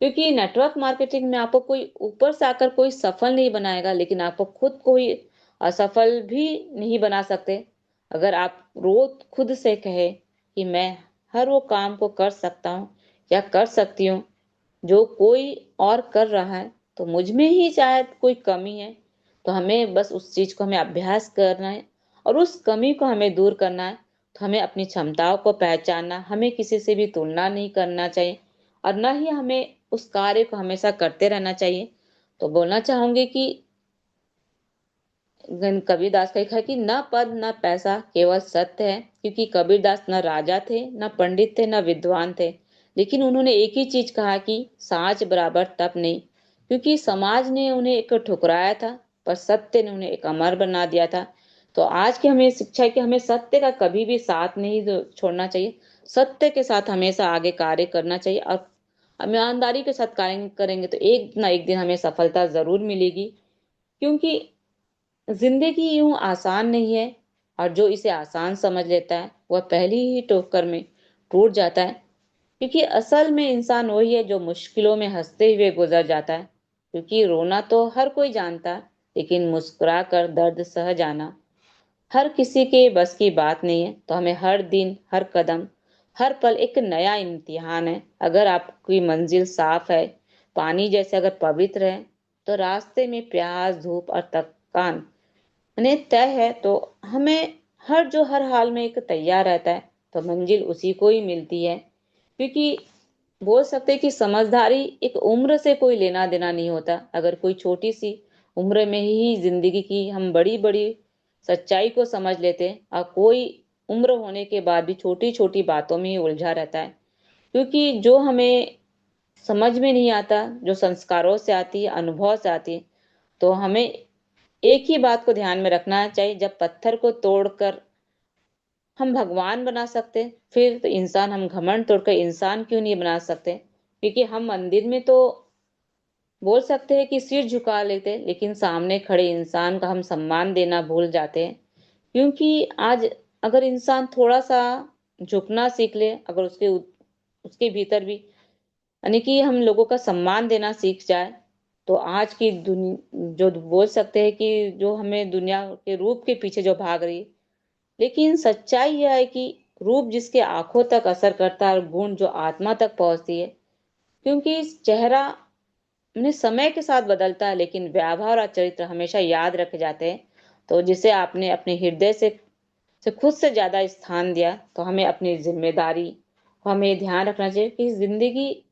क्योंकि नेटवर्क मार्केटिंग में आपको कोई ऊपर से आकर कोई सफल नहीं बनाएगा, लेकिन आपको खुद को ही असफल भी नहीं बना सकते। अगर आप रोज खुद से कहे कि मैं हर वो काम को कर सकता हूँ या कर सकती हूँ जो कोई और कर रहा है, तो मुझ में ही शायद कोई कमी है। तो हमें बस उस चीज को हमें अभ्यास करना है और उस कमी को हमें दूर करना है। तो हमें अपनी क्षमताओं को पहचानना, हमें किसी से भी तुलना नहीं करना चाहिए और न ही हमें उस कार्य को हमेशा करते रहना चाहिए। तो बोलना चाहूंगी कि कबीरदास का लिखा है कि न पद न पैसा केवल सत्य है। क्योंकि कबीरदास न राजा थे, न पंडित थे, न विद्वान थे, लेकिन उन्होंने एक ही चीज कहा कि साँच बराबर तप नहीं। क्योंकि समाज ने उन्हें एक ठुकराया था, पर सत्य ने उन्हें एक अमर बना दिया था। तो आज की हमें शिक्षा है कि हमें सत्य का कभी भी साथ नहीं छोड़ना चाहिए, सत्य के साथ हमेशा आगे कार्य करना चाहिए और हम ईमानदारी के साथ कार्य करेंगे तो एक ना एक दिन हमें सफलता जरूर मिलेगी। क्योंकि जिंदगी यूं आसान नहीं है और जो इसे आसान समझ लेता है वह पहली ही ठोकर में टूट जाता है। क्योंकि असल में इंसान वही है जो मुश्किलों में हंसते हुए गुजर जाता है। क्योंकि रोना तो हर कोई जानता है, लेकिन मुस्कुरा कर दर्द सह जाना हर किसी के बस की बात नहीं है। तो हमें हर दिन, हर कदम, हर पल एक नया इम्तिहान है। अगर आपकी मंजिल साफ है, पानी जैसे अगर पवित्र है, तो रास्ते में प्यास, धूप और थकान तय है, तो हमें हर हाल में एक तैयार रहता है, तो मंजिल उसी को ही मिलती है। क्योंकि बोल सकते हैं कि समझदारी एक उम्र से कोई लेना देना नहीं होता। अगर कोई छोटी सी उम्र में ही जिंदगी की हम बड़ी बड़ी सच्चाई को समझ लेते हैं और कोई उम्र होने के बाद भी छोटी छोटी बातों में ही उलझा रहता है। क्योंकि जो हमें समझ में नहीं आता, जो संस्कारों से आती है, अनुभव से आती है, तो हमें एक ही बात को ध्यान में रखना चाहिए, जब पत्थर को तोड़कर हम भगवान बना सकते, फिर तो इंसान, हम घमंड तोड़कर इंसान क्यों नहीं बना सकते। क्योंकि हम मंदिर में तो बोल सकते हैं कि सिर झुका लेते हैं, लेकिन सामने खड़े इंसान का हम सम्मान देना भूल जाते हैं। क्योंकि आज अगर इंसान थोड़ा सा झुकना सीख ले, अगर उसके भीतर भी यानी कि हम लोगों का सम्मान देना सीख जाए, तो आज की दुनिया जो बोल सकते हैं कि जो हमें दुनिया के रूप के पीछे जो भाग रही, लेकिन सच्चाई यह है कि रूप जिसके आंखों तक असर करता है और गुण जो आत्मा तक पहुंचती है। क्योंकि चेहरा समय के साथ बदलता है, लेकिन व्यवहार और चरित्र हमेशा याद रखे जाते हैं। तो जिसे आपने अपने हृदय से खुद से ज्यादा स्थान दिया, तो हमें अपनी जिम्मेदारी को हमें ध्यान रखना चाहिए कि जिंदगी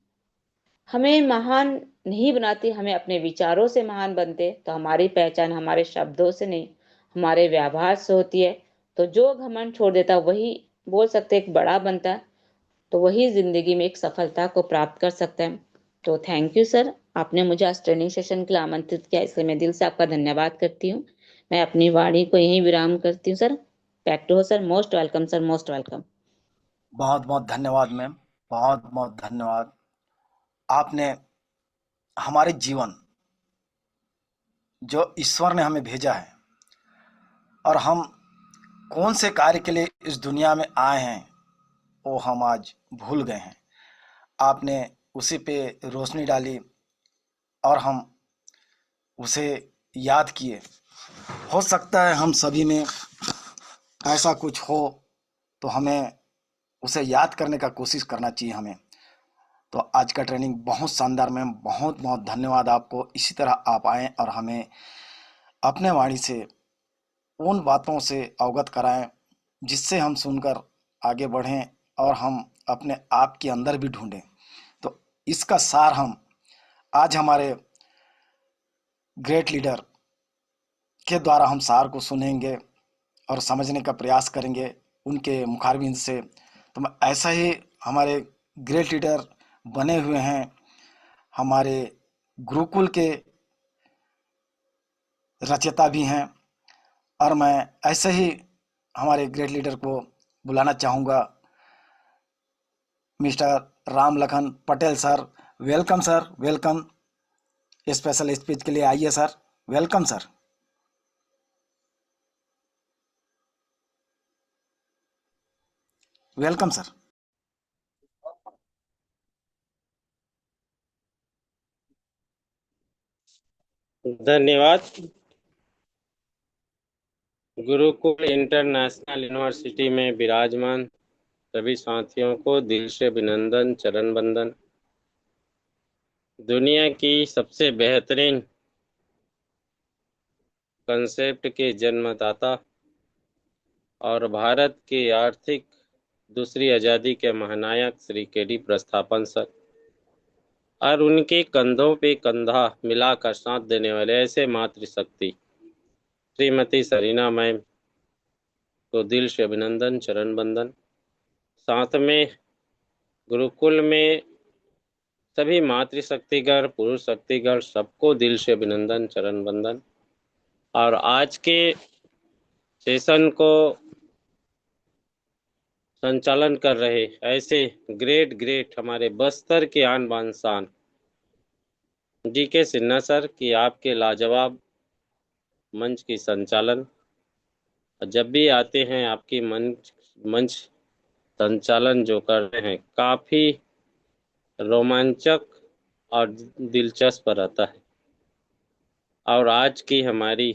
हमें महान नहीं बनाती, हमें अपने विचारों से महान बनते। तो हमारी पहचान हमारे शब्दों से नहीं, हमारे व्यवहार से होती है। तो जो घमंड छोड़ देता वही बोल सकते एक बड़ा बनता है, तो वही जिंदगी में एक सफलता को प्राप्त कर सकता है। तो थैंक यू सर, आपने मुझे आज ट्रेनिंग सेशन के लिए आमंत्रित किया, इसलिए मैं दिल से आपका धन्यवाद करती हूँ। मैं अपनी वाणी को यहीं विराम करती हूँ सर। बैक टू हो sir. Most welcome sir, most welcome. बहुत बहुत धन्यवाद मैम, बहुत बहुत धन्यवाद। आपने हमारे जीवन, जो ईश्वर ने हमें भेजा है और हम कौन से कार्य के लिए इस दुनिया में आए हैं, वो हम आज भूल गए हैं। आपने उसी पे रोशनी डाली और हम उसे याद किए। हो सकता है हम सभी में ऐसा कुछ हो, तो हमें उसे याद करने का कोशिश करना चाहिए हमें। तो आज का ट्रेनिंग बहुत शानदार मैम, बहुत बहुत धन्यवाद आपको। इसी तरह आप आएँ और हमें अपने वाणी से उन बातों से अवगत कराएं जिससे हम सुनकर आगे बढ़ें और हम अपने आप के अंदर भी ढूंढें। तो इसका सार हम आज हमारे ग्रेट लीडर के द्वारा हम सार को सुनेंगे और समझने का प्रयास करेंगे उनके मुखारबिंद से। तो ऐसा ही हमारे ग्रेट लीडर बने हुए हैं, हमारे गुरुकुल के रचयिता भी हैं। और मैं ऐसे ही हमारे ग्रेट लीडर को बुलाना चाहूँगा, mister Ram Lakhan Patel sir. Welcome sir, welcome. Special speech के लिए आइए sir, welcome sir. Welcome sir. धन्यवाद। गुरुकुल इंटरनेशनल यूनिवर्सिटी में विराजमान सभी साथियों को दिल से अभिनंदन, चरण वंदन। दुनिया की सबसे बेहतरीन कंसेप्ट के जन्मदाता और भारत की आर्थिक दूसरी आज़ादी के महानायक श्री के.डी. प्रस्थापन सर और उनके कंधों पे कंधा मिलाकर साथ देने वाले ऐसे मातृशक्ति श्रीमती सरीना मैम को दिल से अभिनंदन, चरण वंदन। साथ में गुरुकुल में सभी मातृशक्तिगण, पुरुष शक्तिगण सबको दिल से अभिनंदन, चरण वंदन। और आज के सेशन को संचालन कर रहे ऐसे ग्रेट हमारे बस्तर के आन बान शान DK सिन्हा सर की आपके लाजवाब मंच की संचालन, जब भी आते हैं आपकी मंच संचालन जो कर रहे हैं काफी रोमांचक और दिलचस्प रहता है। और आज की हमारी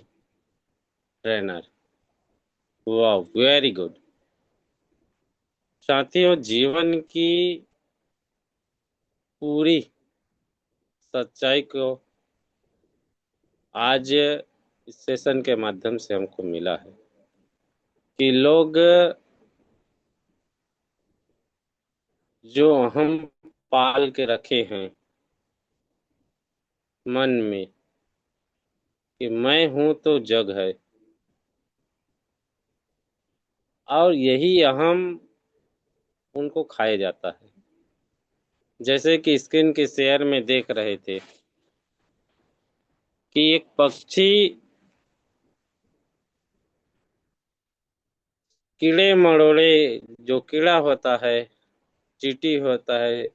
ट्रेनर, वाह, वेरी गुड। साथियों, जीवन की पूरी सच्चाई को आज इस सेशन के माध्यम से हमको मिला है कि लोग जो हम पाल के रखे हैं मन में कि मैं हूं तो जग है, और यही अहम उनको खाया जाता है। जैसे कि स्क्रीन के शेयर में देख रहे थे कि एक पक्षी कीड़े मकोड़े, जो कीड़ा होता है, चींटी होता है,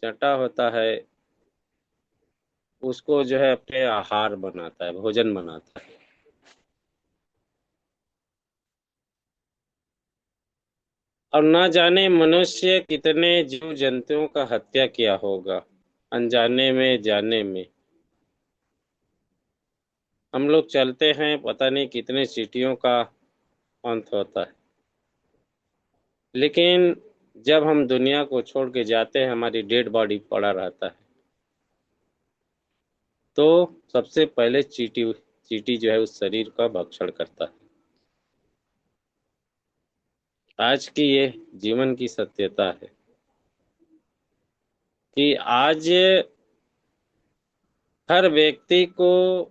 चटा होता है, उसको जो है अपने आहार बनाता है, भोजन बनाता है। और ना जाने मनुष्य कितने जीव जंतुओं का हत्या किया होगा, अनजाने में जाने में। हम लोग चलते हैं, पता नहीं कितने चींटियों का अंत होता है, लेकिन जब हम दुनिया को छोड़ के जाते हैं, हमारी डेड बॉडी पड़ा रहता है, तो सबसे पहले चींटी जो है उस शरीर का भक्षण करता है। आज की ये जीवन की सत्यता है कि आज हर व्यक्ति को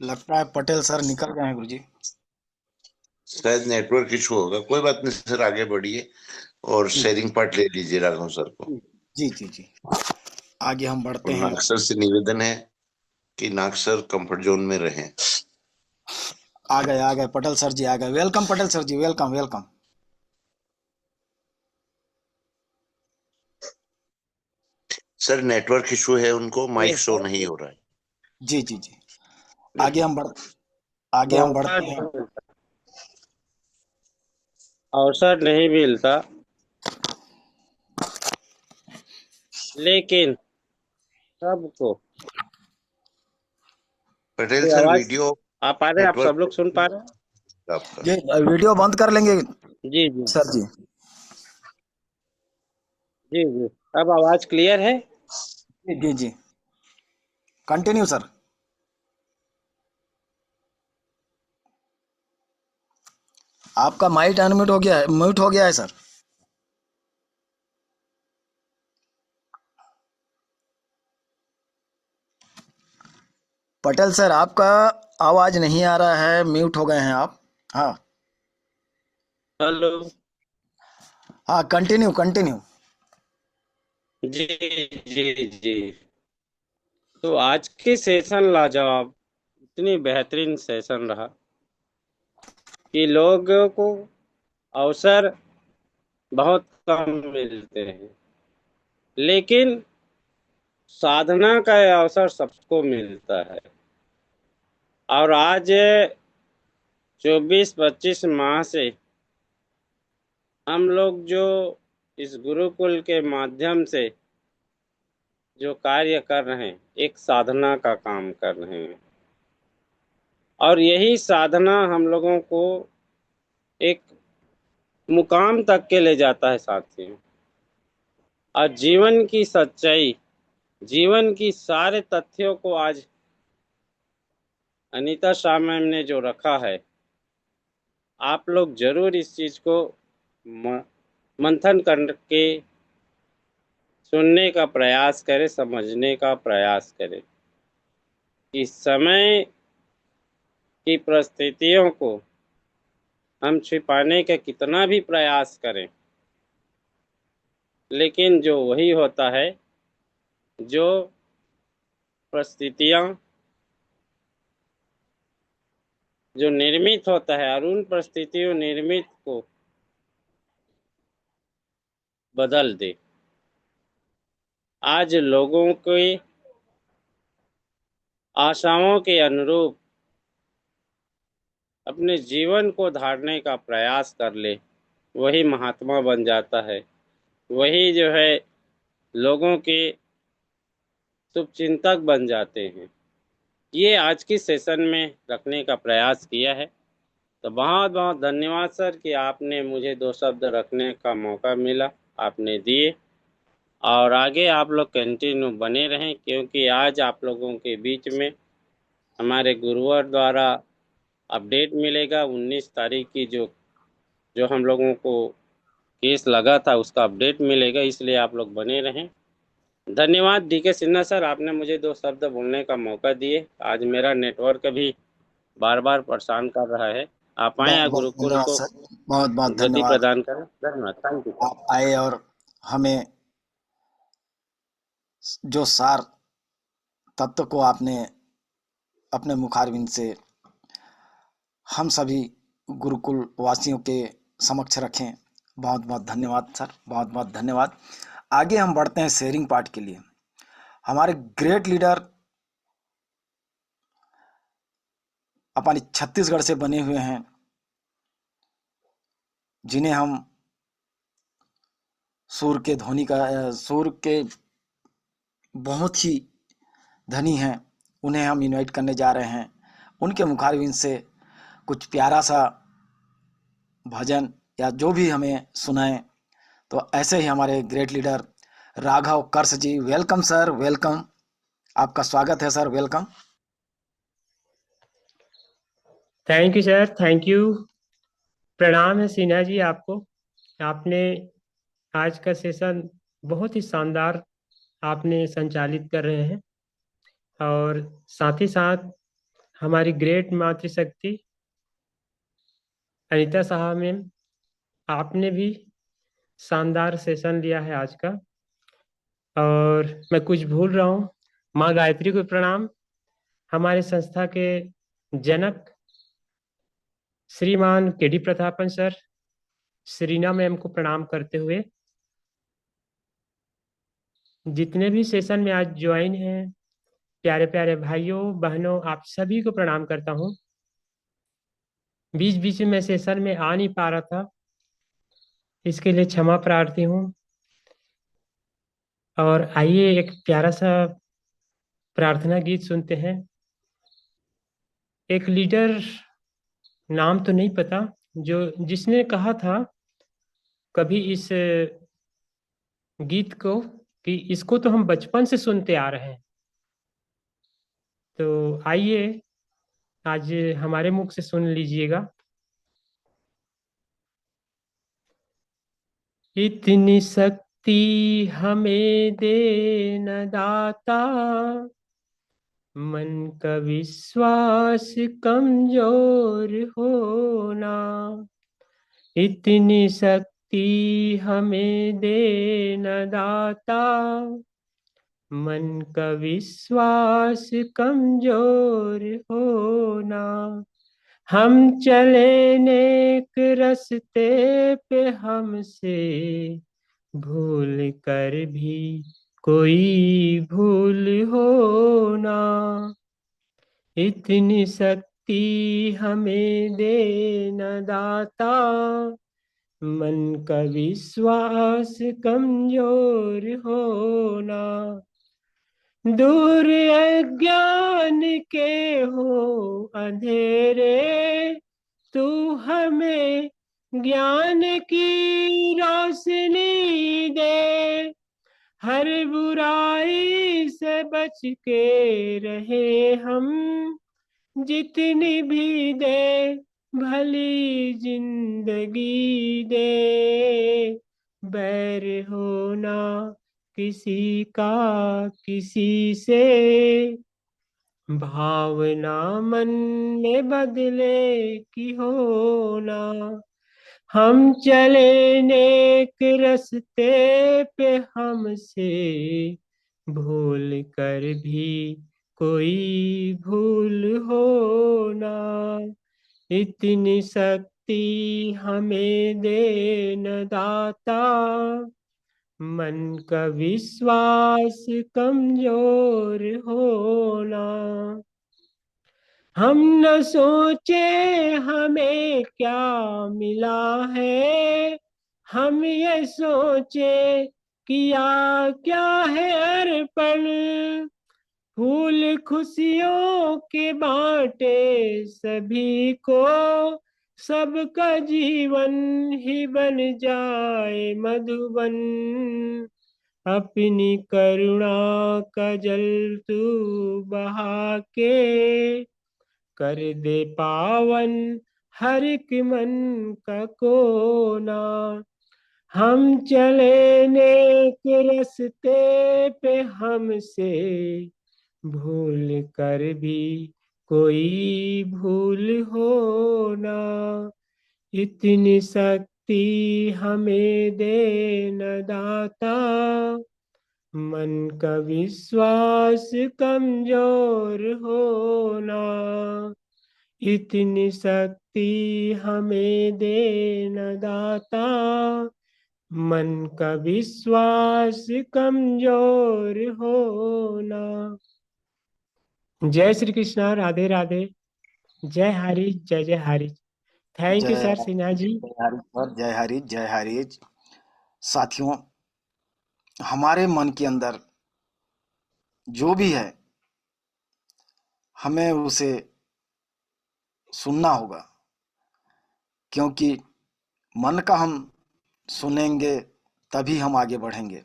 लगता है पटेल सर निकल गए हैं गुरुजी। शायद नेटवर्क इशू होगा, कोई बात नहीं सर, आगे बढ़िए और शेयरिंग पार्ट ले लीजिए राघव सर को। जी जी जी, आगे हम बढ़ते हैं। नाग सर से निवेदन है कि नाग सर कंफर्ट जोन में रहें। आ गए पटेल सर जी, आ गए। Welcome Patel sir ji, welcome welcome. Sir network issue है, उनको माइक शो नहीं हो रहा है। जी जी जी, आगे हम बढ़ते हैं। अवसर नहीं मिलता लेकिन सबको पटेल ये सर आवाज वीडियो आ पा रहे हैं? आप सब लोग सुन पा नेटवर्क रहे हैं? आपका। ये वीडियो बंद कर लेंगे जी जी सर जी। जी जी। अब आवाज क्लियर है? जी जी जी, कंटिन्यू सर। आपका माइक अनम्यूट हो गया है, म्यूट हो गया है सर। पटेल सर आपका आवाज नहीं आ रहा है, म्यूट हो गए हैं आप। हाँ हेलो। हाँ, कंटिन्यू कंटिन्यू। जी जी जी। तो आज के सेशन लाजवाब, इतनी बेहतरीन सेशन रहा कि लोगों को अवसर बहुत कम मिलते हैं, लेकिन साधना का ये अवसर सबको मिलता है। और आज 24-25 माह से हम लोग जो इस गुरुकुल के माध्यम से जो कार्य कर रहे हैं, एक साधना का काम कर रहे हैं। और यही साधना हम लोगों को एक मुकाम तक के ले जाता है साथियों। और जीवन की सच्चाई, जीवन की सारे तथ्यों को आज अनीता शाह मैम ने जो रखा है, आप लोग जरूर इस चीज को मंथन करके सुनने का प्रयास करें, समझने का प्रयास करें कि समय की परिस्थितियों को हम छिपाने का कितना भी प्रयास करें, लेकिन जो वही होता है जो परिस्थितियां जो निर्मित होता है, और उन परिस्थितियों निर्मित को बदल दे। आज लोगों की आशाओं के अनुरूप अपने जीवन को धारने का प्रयास कर ले, वही महात्मा बन जाता है। वही जो है लोगों के शुभचिंतक बन जाते हैं। ये आज की सेशन में रखने का प्रयास किया है। तो बहुत बहुत धन्यवाद सर कि आपने मुझे 2 शब्द रखने का मौका मिला, आपने दिए। और आगे आप लोग कंटिन्यू बने रहें, क्योंकि आज आप लोगों के बीच में हमारे गुरुवर द्वारा अपडेट मिलेगा। 19 तारीख की जो जो हम लोगों को केस लगा था, उसका अपडेट मिलेगा, इसलिए आप लोग बने रहें। धन्यवाद डीके सिन्हा सर, आपने मुझे 2 शब्द बोलने का मौका दिए। आज मेरा नेटवर्क भी बार बार परेशान कर रहा है। आप आए बहुत बहुत गुरुकुल धन्यवाद को सर, बहुत बहुत गति धन्यवाद। प्रदान करें। धन्यवाद, थैंक यू सर। आप आए और हमें जो सार तत्व को आपने अपने मुखारबिंद से हम सभी गुरुकुल वासियों के समक्ष रखें। बहुत बहुत धन्यवाद सर, बहुत बहुत धन्यवाद। आगे हम बढ़ते हैं शेयरिंग पार्ट के लिए। हमारे ग्रेट लीडर अपनी छत्तीसगढ़ से बने हुए हैं, जिन्हें हम सूर के बहुत ही धनी हैं, उन्हें हम इनवाइट करने जा रहे हैं। उनके मुखारबिंद से कुछ प्यारा सा भजन या जो भी हमें सुनाएं। तो ऐसे ही हमारे ग्रेट लीडर राघव कर्स जी, वेलकम सर, वेलकम। आपका स्वागत है sir, welcome. Thank you sir, thank you. प्रणाम है सिन्हा जी आपको। आपने आज का सेशन बहुत ही शानदार आपने संचालित कर रहे हैं, और साथ ही साथ हमारी ग्रेट मातृशक्ति अनीता साहब मैम, आपने भी शानदार सेशन लिया है आज का। और मैं कुछ भूल रहा हूँ, माँ गायत्री को प्रणाम। हमारे संस्था के जनक श्रीमान के D Prathapan sir, Shreena ma'am को प्रणाम करते हुए, जितने भी सेशन में आज ज्वाइन हैं, प्यारे प्यारे भाइयों बहनों, आप सभी को प्रणाम करता हूँ। बीच बीच में मैं सेशन में आ नहीं पा रहा था, इसके लिए क्षमा प्रार्थी हूँ। और आइए एक प्यारा सा प्रार्थना गीत सुनते हैं। एक लीडर, नाम तो नहीं पता, जिसने कहा था कभी इस गीत को कि इसको तो हम बचपन से सुनते आ रहे हैं। तो आइए आज हमारे मुख से सुन लीजिएगा। इतनी शक्ति हमें दे न दाता, मन का विश्वास कमजोर होना। इतनी शक्ति हमें दे न दाता, मन का विश्वास कमजोर होना। हम चले नेक रस्ते पे, हमसे भूल कर भी कोई भूल होना। इतनी शक्ति हमें दे न दाता, मन का विश्वास कमजोर होना। दूर अज्ञान के हो अंधेरे, तू हमें ज्ञान की रोशनी दे। हर बुराई से बच के रहे हम, जितनी भी दे भली जिंदगी दे। बैर होना किसी का किसी से, भावना मन में बदले की होना। हम चले नेक रस्ते पे, हमसे भूल कर भी कोई भूल होना। इतनी शक्ति हमें दे न दाता, मन का विश्वास कमजोर होना। हम न सोचे हमें क्या मिला है, हम ये सोचे किया क्या है अर्पण। फूल खुशियों के बांटे सभी को, सबका जीवन ही बन जाए मधुबन। अपनी करुणा का जल तू बहा के, कर दे पावन हर एक मन का कोना। हम चले नेक रस्ते पे, हमसे भूल कर भी कोई भूल होना। इतनी शक्ति हमें दे न दाता, मन का विश्वास कमजोर होना। इतनी शक्ति हमें दे न दाता, मन का विश्वास कमजोर होना। जय श्री कृष्णा, राधे राधे, जय हरि, जय जय हरि। थैंक यू जय सर सिन्हा जी। जय हरि सर, जय हरि जय हरि। साथियों, हमारे मन के अंदर जो भी है, हमें उसे सुनना होगा, क्योंकि मन का हम सुनेंगे तभी हम आगे बढ़ेंगे।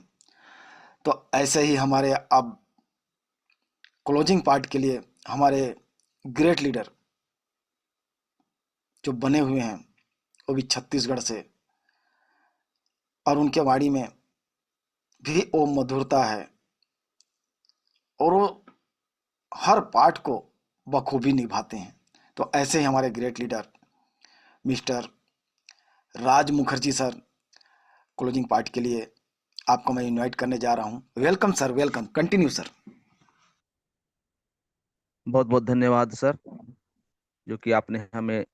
तो ऐसे ही हमारे अब क्लोजिंग पार्ट के लिए हमारे ग्रेट लीडर जो बने हुए हैं, वो भी छत्तीसगढ़ से, और उनके वाणी में भी वो मधुरता है, और वो हर पार्ट को बखूबी निभाते हैं। तो ऐसे ही हमारे ग्रेट लीडर मिस्टर राज मुखर्जी सर, क्लोजिंग पार्ट के लिए आपको मैं इनवाइट करने जा रहा हूं। Welcome sir, welcome, continue sir. बहुत बहुत धन्यवाद सर, जो कि आपने हमें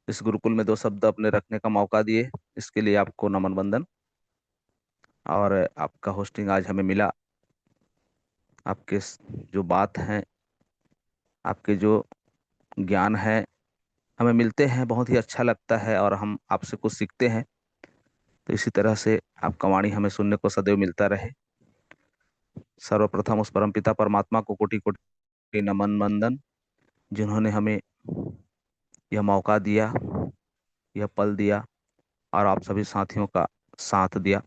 इस गुरुकुल में 2 शब्द अपने रखने का मौका दिए। इसके लिए आपको नमन वंदन। और आपका होस्टिंग आज हमें मिला। आपके जो बात हैं, आपके जो ज्ञान है, हमें मिलते हैं, बहुत ही अच्छा लगता है और हम आपसे कुछ सीखते हैं। तो इसी तरह से आपका वाणी हमें सुनने को सदैव मिलता रहे। सर्वप्रथम उस परमपिता परमात्मा को कोटि कोटि नमन वंदन, जिन्होंने हमें यह मौका दिया, यह पल दिया और आप सभी साथियों का साथ दिया।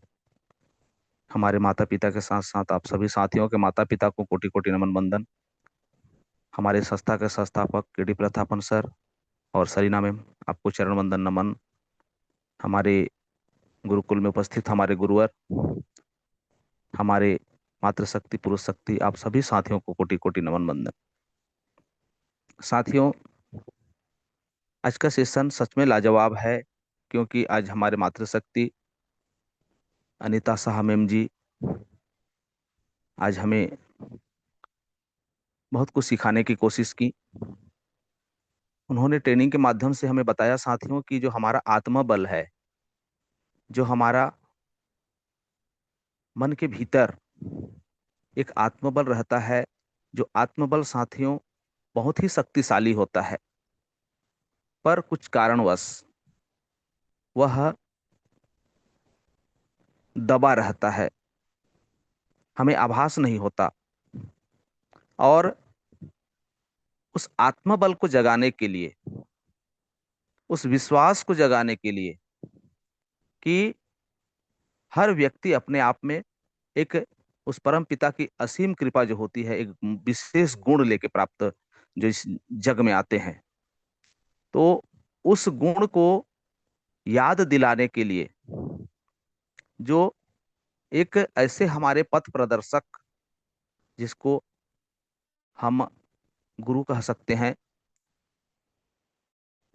हमारे माता पिता के साथ साथ आप सभी साथियों के माता पिता को कोटि कोटि नमन वंदन। हमारे संस्था के संस्थापक केडी प्रतापन सर और सरीना मैम, आपको चरण वंदन नमन। हमारे गुरुकुल में उपस्थित हमारे गुरुवर, हमारे मातृशक्ति पुरुष शक्ति, आप सभी साथियों को कोटि कोटि नमन वंदन। साथियों, आज का सेशन सच में लाजवाब है, क्योंकि आज हमारे मातृशक्ति अनीता साहा मैम जी आज हमें बहुत कुछ सिखाने की कोशिश की। उन्होंने ट्रेनिंग के माध्यम से हमें बताया साथियों कि जो हमारा आत्मबल है, जो हमारा मन के भीतर एक आत्मबल रहता है, जो आत्मबल साथियों बहुत ही शक्तिशाली होता है, पर कुछ कारणवश वह दबा रहता है, हमें आभास नहीं होता। और उस आत्मबल को जगाने के लिए, उस विश्वास को जगाने के लिए कि हर व्यक्ति अपने आप में एक उस परम पिता की असीम कृपा जो होती है, एक विशेष गुण लेके प्राप्त जो इस जग में आते हैं, तो उस गुण को याद दिलाने के लिए जो एक ऐसे हमारे पथ प्रदर्शक, जिसको हम गुरु कह सकते हैं,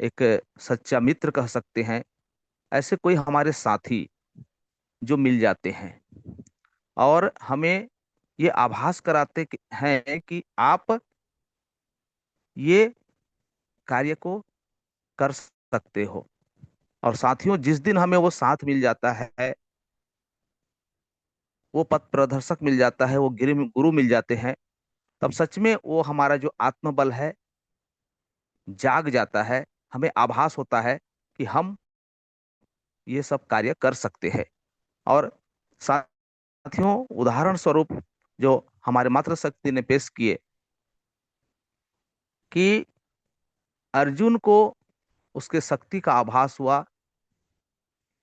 एक सच्चा मित्र कह सकते हैं, ऐसे कोई हमारे साथी जो मिल जाते हैं और हमें ये आभास कराते हैं कि आप ये कार्य को कर सकते हो। और साथियों, जिस दिन हमें वो साथ मिल जाता है, वो पथ प्रदर्शक मिल जाता है, वो गुरु मिल जाते हैं, तब सच में वो हमारा जो आत्मबल है जाग जाता है। हमें आभास होता है कि हम ये सब कार्य कर सकते हैं। और साथियों, उदाहरण स्वरूप जो हमारे मातृशक्ति ने पेश किए कि अर्जुन को उसके शक्ति का आभास हुआ,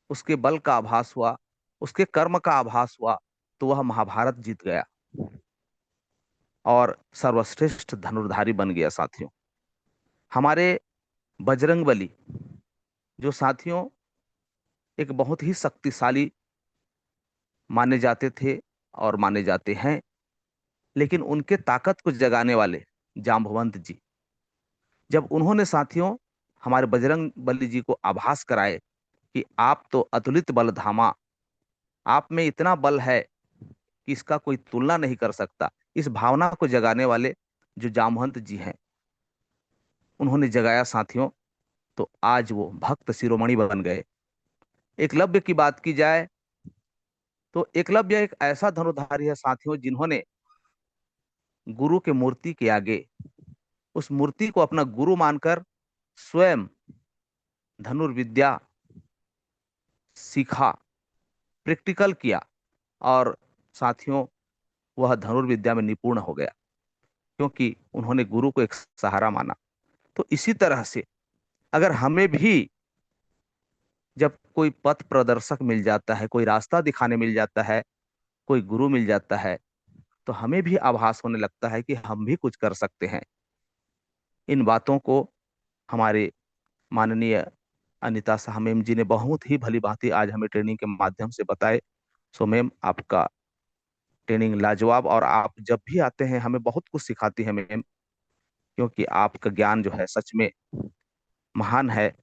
उसके बल का आभास हुआ, उसके कर्म का आभास हुआ, तो वह महाभारत जीत गया और सर्वश्रेष्ठ धनुर्धारी बन गया। साथियों, हमारे बजरंगबली जो साथियों एक बहुत ही शक्तिशाली माने जाते थे और माने जाते हैं, लेकिन उनके ताकत को जगाने वाले जाम्बवंत जी, जब उन्होंने साथियों हमारे बजरंगबली जी को आभास कराए कि आप तो अतुलित बल धामा, आप में इतना बल है कि इसका कोई तुलना नहीं कर सकता, इस भावना को जगाने वाले जो जामवंत जी हैं, उन्होंने जगाया साथियों, तो आज वो भक्त शिरोमणि बन गए। एकलव्य की बात की जाए तो एकलव्य एक ऐसा धनुर्धारी है साथियों, जिन्होंने गुरु के मूर्ति के आगे उस मूर्ति को अपना गुरु मानकर स्वयं धनुर्विद्या सीखा, प्रैक्टिकल किया और साथियों वह धनुर्विद्या में निपुण हो गया, क्योंकि उन्होंने गुरु को एक सहारा माना। तो इसी तरह से अगर हमें भी जब कोई पथ प्रदर्शक मिल जाता है, कोई रास्ता दिखाने मिल जाता है, कोई गुरु मिल जाता है, तो हमें भी आभास होने लगता है कि हम भी कुछ कर सकते हैं। इन बातों को हमारे माननीय अनीता साहा मैम जी ने बहुत ही भली भांति आज हमें ट्रेनिंग के माध्यम से बताए। सो मैम, आपका ट्रेनिंग लाजवाब, और आप जब भी आते हैं हमें बहुत कुछ सिखाती है मैम, क्योंकि आपका ज्ञान जो है सच में महान है।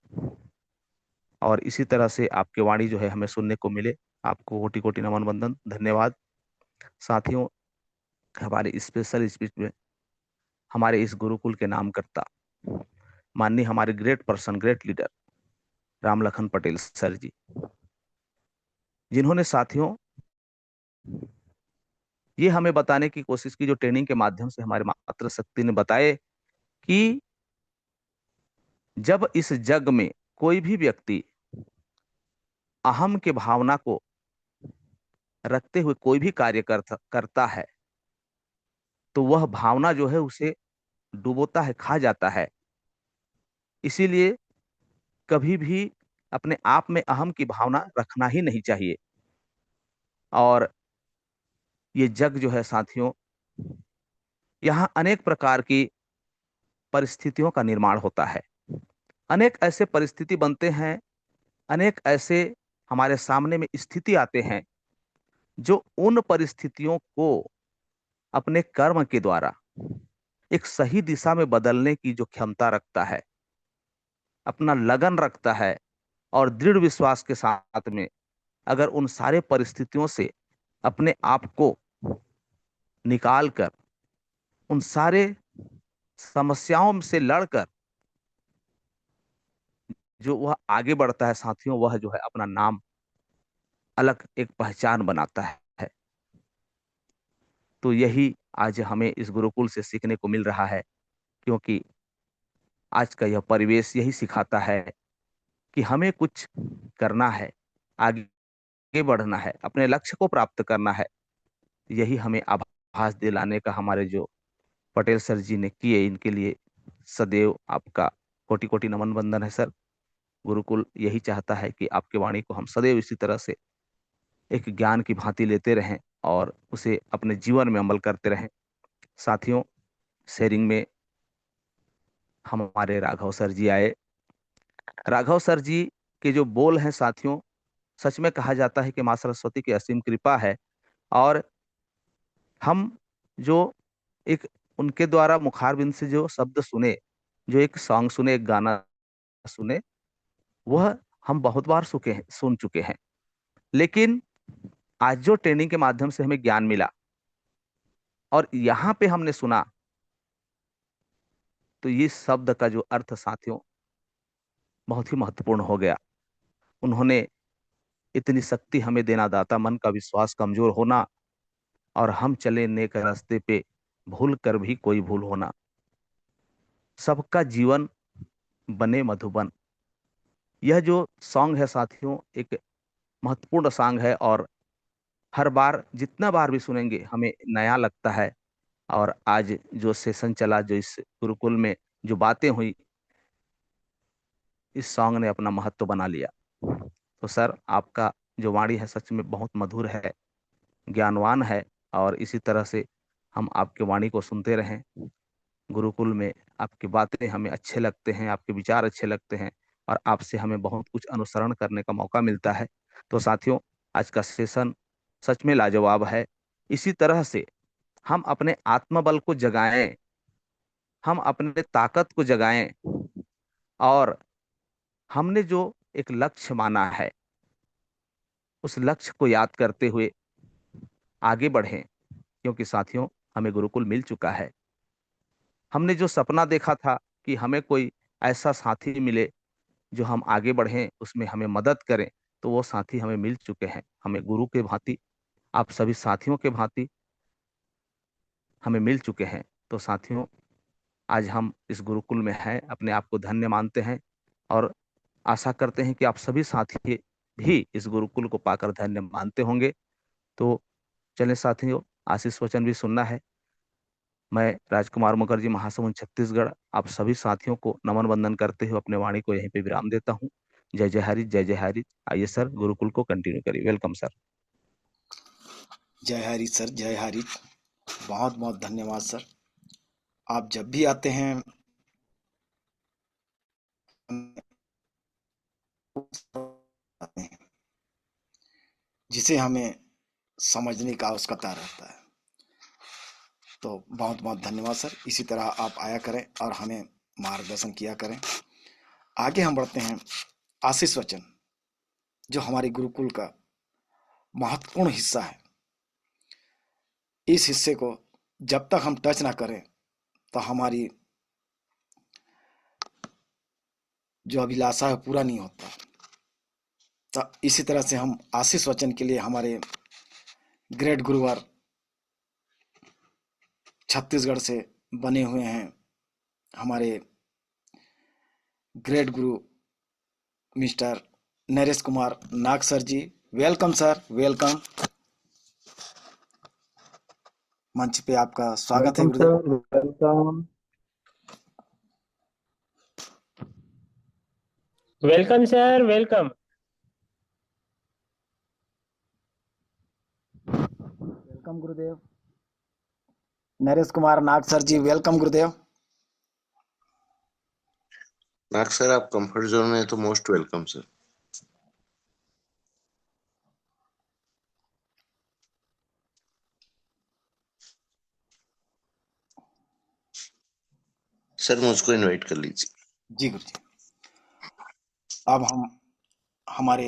और इसी तरह से आपकी वाणी जो है हमें सुनने को मिले, आपको कोटि कोटि नमन वंदन, धन्यवाद। साथियों, हमारे स्पेशल स्पीच में हमारे इस गुरुकुल के नामकर्ता माननीय हमारे great person, great leader Ram Lakhan Patel sir ji, जिन्होंने साथियों ये हमें बताने की कोशिश की, जो ट्रेनिंग के माध्यम से हमारे मातृशक्ति ने बताए कि जब इस जग में कोई भी व्यक्ति अहम के भावना को रखते हुए कोई भी कार्य करता है, तो वह भावना जो है उसे डुबोता है, खा जाता है। इसीलिए कभी भी अपने आप में अहम की भावना रखना ही नहीं चाहिए। और ये जग जो है साथियों, यहाँ अनेक प्रकार की परिस्थितियों का निर्माण होता है। अनेक ऐसे परिस्थिति बनते हैं, अनेक ऐसे हमारे सामने में स्थिति आते हैं जो उन परिस्थितियों को अपने कर्म के द्वारा एक सही दिशा में बदलने की जो क्षमता रखता है, अपना लगन रखता है, और दृढ़ विश्वास के साथ में अगर उन सारे परिस्थितियों से अपने आप को निकाल कर, उन सारे समस्याओं से लड़कर जो वह आगे बढ़ता है साथियों, वह जो है अपना नाम अलग एक पहचान बनाता है। तो यही आज हमें इस गुरुकुल से सीखने को मिल रहा है, क्योंकि आज का यह परिवेश यही सिखाता है कि हमें कुछ करना है, आगे बढ़ना है, अपने लक्ष्य को प्राप्त करना है। यही हमें आभास दिलाने का हमारे जो पटेल सर जी ने किए, इनके लिए सदैव आपका कोटि कोटि नमन वंदन है सर। गुरुकुल यही चाहता है कि आपकी वाणी को हम सदैव इसी तरह से एक ज्ञान की भांति लेते रहें और उसे अपने जीवन में अमल करते रहें। साथियों, शेयरिंग में हमारे राघव सर जी आए। राघव सर जी के जो बोल हैं साथियों, सच में कहा जाता है कि माँ सरस्वती की असीम कृपा है। और हम जो एक उनके द्वारा मुखारबिंद से जो शब्द सुने, जो एक सॉन्ग सुने, एक गाना सुने, वह हम बहुत बार सुन चुके हैं। लेकिन आज जो ट्रेनिंग के माध्यम से हमें ज्ञान मिला और यहाँ पे हमने सुना, तो ये शब्द का जो अर्थ साथियों बहुत ही महत्वपूर्ण हो गया। उन्होंने इतनी शक्ति हमें देना दाता, मन का विश्वास कमजोर होना, और हम चले नेक रास्ते पे भूल कर भी कोई भूल होना, सबका जीवन बने मधुबन। यह जो सॉन्ग है साथियों, एक महत्वपूर्ण सॉन्ग है, और हर बार जितना बार भी सुनेंगे हमें नया लगता है। और आज जो सेशन चला, जो इस गुरुकुल में जो बातें हुई, इस सॉन्ग ने अपना महत्व बना लिया। तो सर, आपका जो वाणी है सच में बहुत मधुर है, ज्ञानवान है, और इसी तरह से हम आपके वाणी को सुनते रहें। गुरुकुल में आपकी बातें हमें अच्छे लगते हैं, आपके विचार अच्छे लगते हैं, और आपसे हमें बहुत कुछ अनुसरण करने का मौका मिलता है। तो साथियों, आज का सेशन सच में लाजवाब है। इसी तरह से हम अपने आत्मबल को जगाएं, हम अपने ताकत को जगाएं, और हमने जो एक लक्ष्य माना है, उस लक्ष्य को याद करते हुए आगे बढ़ें। क्योंकि साथियों, हमें गुरुकुल मिल चुका है। हमने जो सपना देखा था कि हमें कोई ऐसा साथी मिले जो हम आगे बढ़ें, उसमें हमें मदद करें, तो वो साथी हमें मिल चुके हैं। हमें गुरु के भांति, आप सभी साथियों के भांति हमें मिल चुके हैं। तो साथियों, आज हम इस गुरुकुल में हैं, अपने आप को धन्य मानते हैं, और आशा करते हैं कि आप सभी साथी भी इस गुरुकुल को पाकर धन्य मानते होंगे। तो चलें साथियों, आशीष वचन भी सुनना है। मैं राजकुमार मुखर्जी, महासमुंद छत्तीसगढ़, आप सभी साथियों को नमन वंदन करते हुए अपने वाणी को यहीं पे विराम देता हूँ। जय जय हरि, जय जय हरि। आइए सर, गुरुकुल को कंटिन्यू करिए। Welcome sir. जय हरि सर, जय हरि। बहुत बहुत धन्यवाद सर। आप जब भी आते हैं जिसे हमें समझने का आवश्यकता रहता है। तो बहुत बहुत धन्यवाद सर। इसी तरह आप आया करें और हमें मार्गदर्शन किया करें। आगे हम बढ़ते हैं। आशीष वचन जो हमारे गुरुकुल का महत्वपूर्ण हिस्सा है, इस हिस्से को जब तक हम टच ना करें तो हमारी जो अभिलाषा है पूरा नहीं होता। तो इसी तरह से हम आशीष वचन के लिए हमारे ग्रेट गुरुवर छत्तीसगढ़ से बने हुए हैं, हमारे great guru mister Naresh Kumar Nag sir ji. Welcome sir, welcome. मंच पे आपका स्वागत है welcome Gurudev. Sir, welcome. Welcome sir, welcome. Welcome Gurudev. Naresh Kumar Nag sir ji, welcome Gurudev. Nag sir, आप कंफर्ट जोन में हैं तो मोस्ट वेलकम सर। सर मुझको इनवाइट कर लीजिए। जी गुरु जी। अब हम हमारे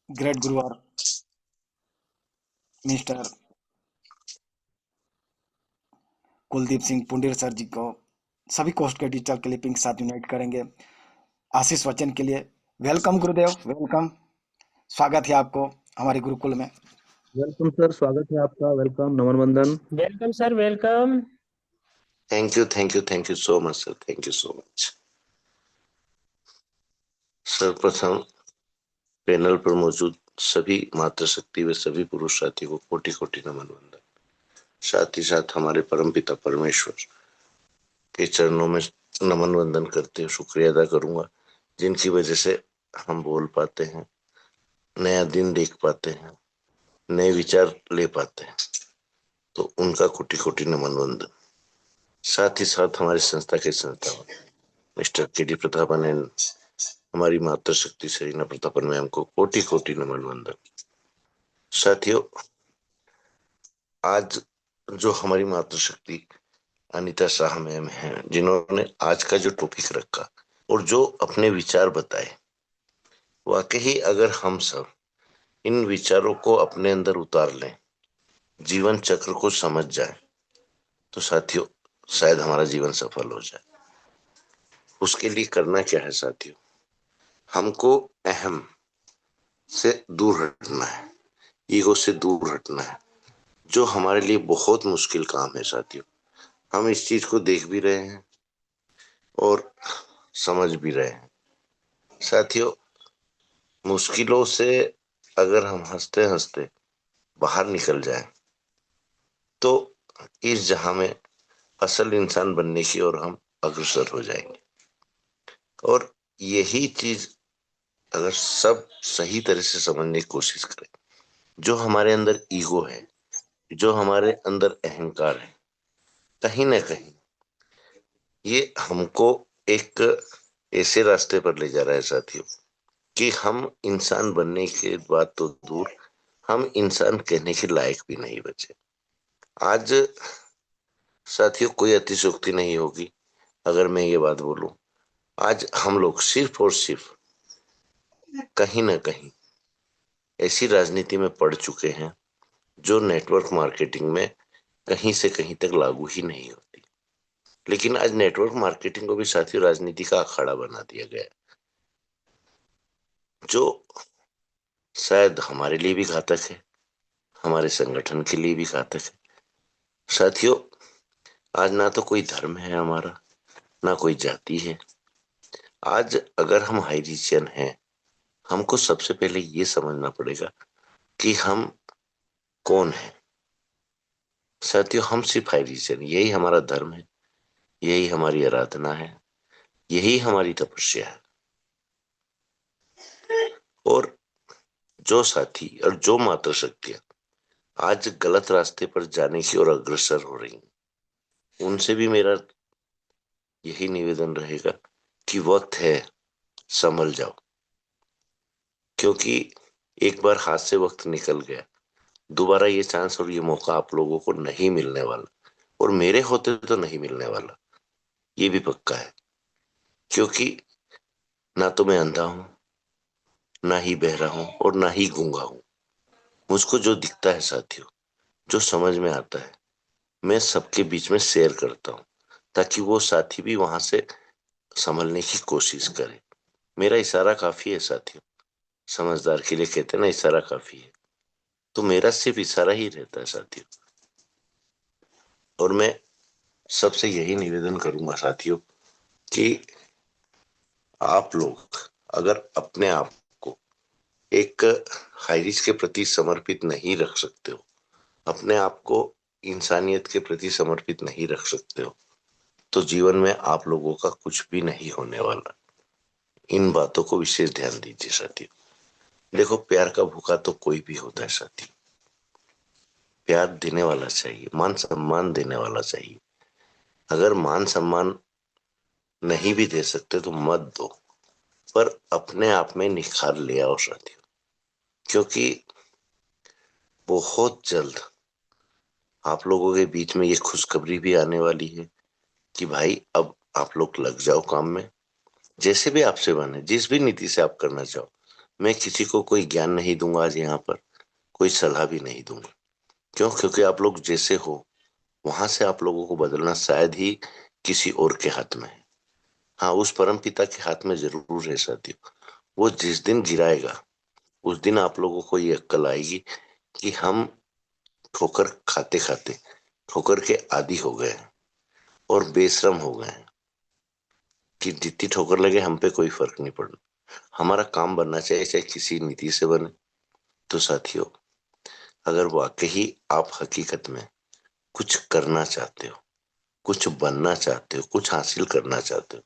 ग्रेट गुरु और मिस्टर कुलदीप सिंह पुंडीर सर जी को सभी कोस्ट के डिजिटल क्लिपिंग के साथ यूनाइट करेंगे आशीष वचन के लिए। वेलकम गुरुदेव, वेलकम। स्वागत है आपको हमारे गुरुकुल में। वेलकम सर, स्वागत है आपका। वेलकम, नमन वंदन। Welcome sir, welcome. Thank you, thank you, thank you so much sir, thank you so much. सर्वप्रथम पैनल पर मौजूद सभी मातृशक्ति व सभी पुरुष साथियों को कोटि कोटि नमन वंदन। साथ ही साथ हमारे परमपिता परमेश्वर के चरणों में नमन वंदन करते हुए शुक्रिया अदा करूंगा, जिनकी वजह से हम बोल पाते हैं, नया दिन देख पाते हैं, नए विचार ले पाते हैं, तो उनका कोटि कोटि नमन वंदन। साथ ही साथ हमारी संस्था के संस्थापक मिस्टर के.डी. प्रतापन एंड हमारी मातृशक्ति सरीना प्रतापन मैम को कोटि कोटि नमन वंदन। साथियों, आज जो हमारी मातृशक्ति अनीता शाह मैम हैं, जिन्होंने आज का जो टॉपिक रखा और जो अपने विचार बताए, वाकई अगर हम सब इन विचारों को अपने अंदर उतार लें, जीवन चक्र को समझ जाए, तो साथियों शायद हमारा जीवन सफल हो जाए। उसके लिए करना क्या है साथियों? हमको अहम से दूर हटना है, ईगो से दूर हटना है, जो हमारे लिए बहुत मुश्किल काम है साथियों। हम इस चीज को देख भी रहे हैं और समझ भी रहे हैं साथियों। मुश्किलों से अगर हम हंसते हंसते बाहर निकल जाएं, तो इस जहां में असल इंसान बनने की ओर हम अग्रसर हो जाएंगे। और यही चीज अगर सब सही तरह से समझने की कोशिश करें, जो हमारे अंदर ईगो है, जो हमारे अंदर अहंकार है, कहीं ना कहीं ये हमको एक ऐसे रास्ते पर ले जा रहा है साथियों, कि हम इंसान बनने के बाद तो दूर, हम इंसान कहने के लायक भी नहीं बचे। आज साथियों कोई अतिशयोक्ति नहीं होगी अगर मैं ये बात बोलूं, आज हम लोग सिर्फ और सिर्फ कहीं ना कहीं ऐसी राजनीति में पड़ चुके हैं जो नेटवर्क मार्केटिंग में कहीं से कहीं तक लागू ही नहीं होती। लेकिन आज नेटवर्क मार्केटिंग को भी साथियों राजनीति का अखाड़ा बना दिया गया है, जो शायद हमारे लिए भी घातक है, हमारे संगठन के लिए भी घातक है साथियों। आज ना तो कोई धर्म है हमारा, ना कोई जाति है। आज अगर हम हाइरिशियन हैं, हमको सबसे पहले ये समझना पड़ेगा कि हम कौन है साथियों। हम सिर्फ हाइरिशियन, यही हमारा धर्म है, यही हमारी आराधना है, यही हमारी तपस्या है। और जो साथी और जो मातृशक्तियां आज गलत रास्ते पर जाने की ओर अग्रसर हो रही हैं, उनसे भी मेरा यही निवेदन रहेगा कि वक्त है, संभल जाओ। क्योंकि एक बार हाथ से वक्त निकल गया, दोबारा ये चांस और ये मौका आप लोगों को नहीं मिलने वाला, और मेरे होते तो नहीं मिलने वाला, ये भी पक्का है। क्योंकि ना तो मैं अंधा हूं, ना ही बहरा हूं, और ना ही गूंगा हूं। मुझको जो दिखता है साथियों, जो समझ में आता है, मैं सबके बीच में शेयर करता हूं, ताकि वो साथी भी वहां से संभलने की कोशिश करे। मेरा इशारा काफी है साथियों, समझदार के लिए कहते हैं ना, इशारा काफी है। तो मेरा सिर्फ इशारा ही रहता है साथियों। और मैं सबसे यही निवेदन करूंगा साथियों, कि आप लोग अगर अपने आप को एक हाई रिस्क के प्रति समर्पित नहीं रख सकते हो, अपने आप को इंसानियत के प्रति समर्पित नहीं रख सकते हो तो जीवन में आप लोगों का कुछ भी नहीं होने वाला। इन बातों को विशेष ध्यान दीजिए साथियों। देखो, प्यार का भूखा तो कोई भी होता है साथियों। प्यार देने वाला चाहिए, मान सम्मान देने वाला चाहिए। अगर मान सम्मान नहीं भी दे सकते तो मत दो, पर अपने आप में निखार ले आओ साथियों, क्योंकि बहुत जल्द आप लोगों के बीच में ये खुशखबरी भी आने वाली है कि भाई अब आप लोग लग जाओ काम में। जैसे भी आपसे बने, जिस भी नीति से आप करना चाहो। मैं किसी को कोई ज्ञान नहीं दूंगा आज यहाँ पर, कोई सलाह भी नहीं दूंगा। क्यों? क्योंकि आप लोग जैसे हो वहां से आप लोगों को बदलना शायद ही किसी और के हाथ में है। हाँ, उस परम पिता के हाथ में जरूर है साथियों। वो जिस दिन गिराएगा उस दिन आप लोगों को ये अक्ल आएगी कि हम ठोकर खाते खाते ठोकर के आदी हो गए हैं और बेशरम हो गए हैं कि जितनी ठोकर लगे हम पे कोई फर्क नहीं पड़ना। हमारा काम बनना चाहिए, चाहे किसी नीति से बने। तो साथियों, अगर वाकई आप हकीकत में कुछ करना चाहते हो, कुछ बनना चाहते हो, कुछ हासिल करना चाहते हो,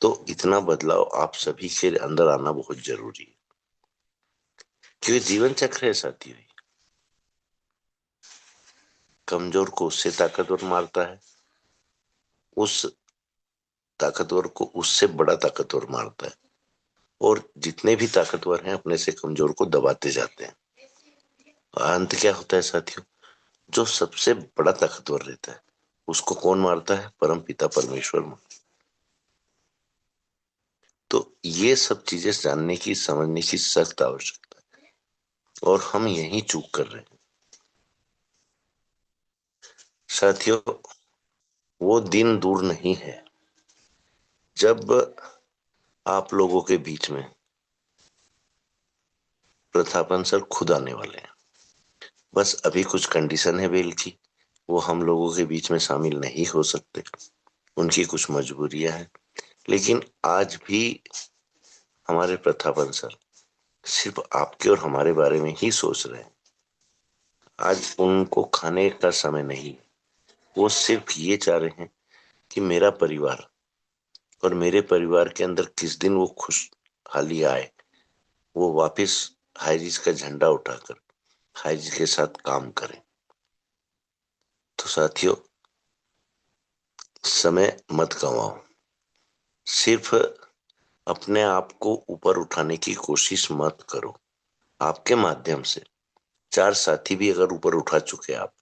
तो इतना बदलाव आप सभी के अंदर आना बहुत जरूरी है। क्योंकि जीवन चक्र है साथियों। कमजोर को उससे ताकतवर मारता है, उस ताकतवर को उससे बड़ा ताकतवर मारता है, और जितने भी ताकतवर हैं अपने से कमजोर को दबाते जाते हैं। अंत क्या होता है साथियों? जो सबसे बड़ा ताकतवर रहता है उसको कौन मारता है? परम पिता परमेश्वर। तो ये सब चीजें जानने की, समझने की सख्त आवश्यकता है, और हम यही चूक कर रहे हैं साथियों। वो दिन दूर नहीं है जब आप लोगों के बीच में प्रतापन सर खुद आने वाले हैं। बस अभी कुछ कंडीशन है बेल की, वो हम लोगों के बीच में शामिल नहीं हो सकते, उनकी कुछ मजबूरियां हैं। लेकिन आज भी हमारे प्रतापन सर सिर्फ आपके और हमारे बारे में ही सोच रहे हैं। आज उनको खाने का समय नहीं, वो सिर्फ ये चाह रहे हैं कि मेरा परिवार और मेरे परिवार के अंदर किस दिन वो खुशहाली आए, वो वापस हाईरिज का झंडा उठाकर हाईरिज के साथ काम करें। तो साथियों, समय मत गंवाओ, सिर्फ अपने आप को ऊपर उठाने की कोशिश मत करो। आपके माध्यम से 4 साथी भी अगर ऊपर उठा चुके आप,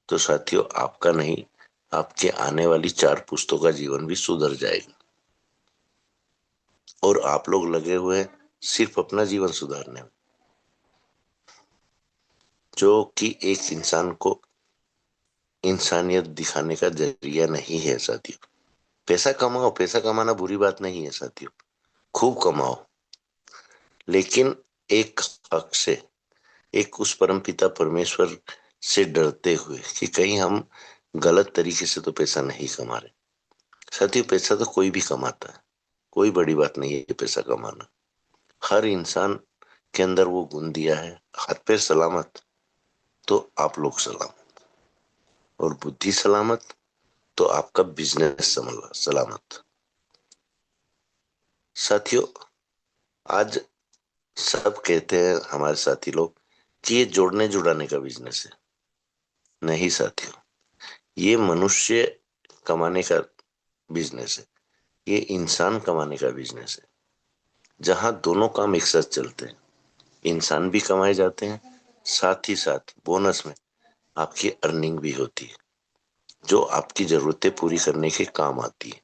तो साथियों आपका नहीं, आपके आने वाली 4 पुश्तों का जीवन भी सुधर जाएगा। और आप लोग लगे हुए हैं सिर्फ अपना जीवन सुधारने में, जो कि एक इंसान को इंसानियत दिखाने का जरिया नहीं है साथियों। पैसा कमाओ, पैसा कमाना बुरी बात नहीं है साथियों, खूब कमाओ, लेकिन एक हक से, एक उस परम पिता परमेश्वर से डरते हुए कि कहीं हम गलत तरीके से तो पैसा नहीं कमा रहे। साथियों, पैसा तो कोई भी कमाता है, कोई बड़ी बात नहीं है पैसा कमाना। हर इंसान के अंदर वो गुण दिया है। हाथ पैर सलामत तो आप लोग सलामत, और बुद्धि सलामत तो आपका बिजनेस सलामत। साथियों, आज सब कहते हैं हमारे साथी लोग कि ये जोड़ने जुड़ाने का बिजनेस है। नहीं साथियों, ये मनुष्य कमाने का बिजनेस है, ये इंसान कमाने का बिजनेस है, जहां दोनों काम एक साथ चलते हैं। इंसान भी कमाए जाते हैं, साथ ही साथ बोनस में आपकी अर्निंग भी होती है, जो आपकी जरूरतें पूरी करने के काम आती है।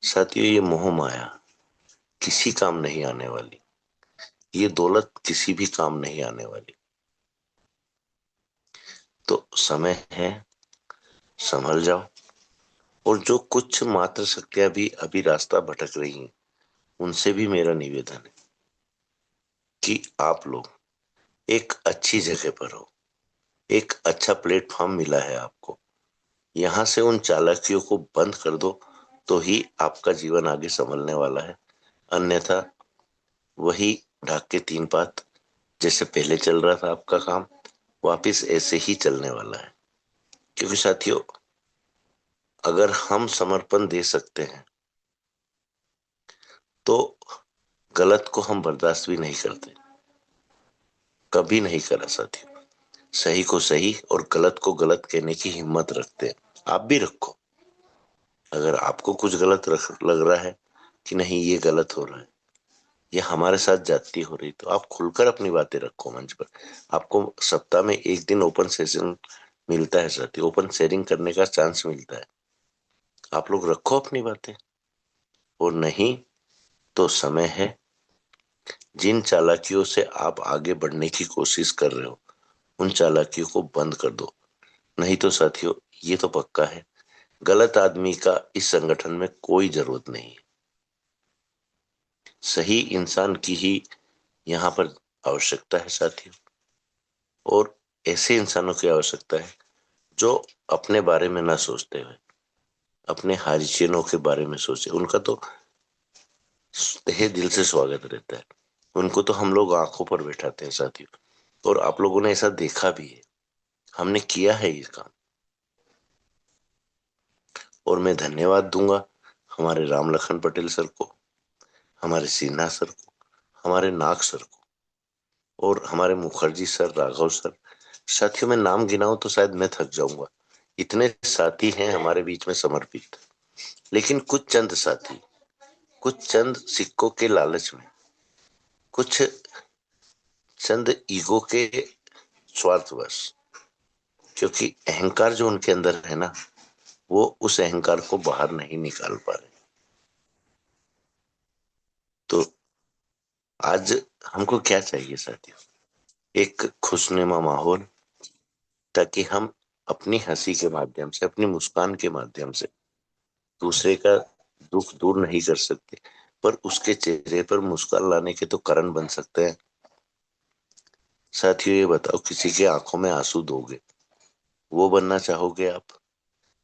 साथियों, ये मोह माया किसी काम नहीं आने वाली, ये दौलत किसी भी काम नहीं आने वाली। तो समय है, संभल जाओ। और जो कुछ मात्र शक्तियां भी अभी रास्ता भटक रही हैं, उनसे भी मेरा निवेदन है कि आप लोग एक अच्छी जगह पर हो, एक अच्छा प्लेटफॉर्म मिला है आपको, यहां से उन चालाकियों को बंद कर दो तो ही आपका जीवन आगे संभलने वाला है। अन्यथा वही ढाक के 3 पात जैसे पहले चल रहा था आपका काम, वापिस ऐसे ही चलने वाला है। क्योंकि साथियों, अगर हम समर्पण दे सकते हैं तो गलत को हम बर्दाश्त भी नहीं करते, कभी नहीं करा साथियों। सही को सही और गलत को गलत कहने की हिम्मत रखते हैं। आप भी रखो। अगर आपको कुछ गलत लग रहा है कि नहीं ये गलत हो रहा है, ये हमारे साथ जाती हो रही, तो आप खुलकर अपनी बातें रखो मंच पर। आपको सप्ताह में एक दिन ओपन सेशन मिलता है साथियों, ओपन शेयरिंग करने का चांस मिलता है। आप लोग रखो अपनी बातें, और नहीं तो समय है। जिन चालाकियों से आप आगे बढ़ने की कोशिश कर रहे हो, उन चालाकियों को बंद कर दो। नहीं तो साथियों, ये तो पक्का है, गलत आदमी का इस संगठन में कोई जरूरत नहीं है। सही इंसान की ही यहाँ पर आवश्यकता है साथियों। और ऐसे इंसानों की आवश्यकता है जो अपने बारे में ना सोचते हुए अपने हारिचेनों के बारे में सोचे। उनका तो तहे दिल से स्वागत रहता है। उनको तो हम लोग आंखों पर बैठाते हैं साथियों, और आप लोगों ने ऐसा देखा भी है, हमने किया है ये काम। और मैं धन्यवाद दूंगा हमारे राम लखन पटेल सर को, हमारे सिन्हा सर को, हमारे नाग सर को, और हमारे मुखर्जी सर, राघव सर। साथियों, मैं नाम गिनाऊं तो शायद मैं थक जाऊंगा, इतने साथी हैं हमारे बीच में समर्पित। लेकिन कुछ चंद साथी, कुछ चंद सिक्कों के लालच में, कुछ चंद ईगो के स्वार्थवश, क्योंकि अहंकार जो उनके अंदर है ना, वो उस अहंकार को बाहर नहीं निकाल पा रहे। तो आज हमको क्या चाहिए साथियों? एक खुशनुमा माहौल, ताकि हम अपनी हंसी के माध्यम से, अपनी मुस्कान के माध्यम से दूसरे का दुख दूर नहीं कर सकते, पर उसके चेहरे पर मुस्कान लाने के तो कारण बन सकते हैं। साथियों, ये बताओ, किसी के आंखों में आंसू दोगे, वो बनना चाहोगे आप,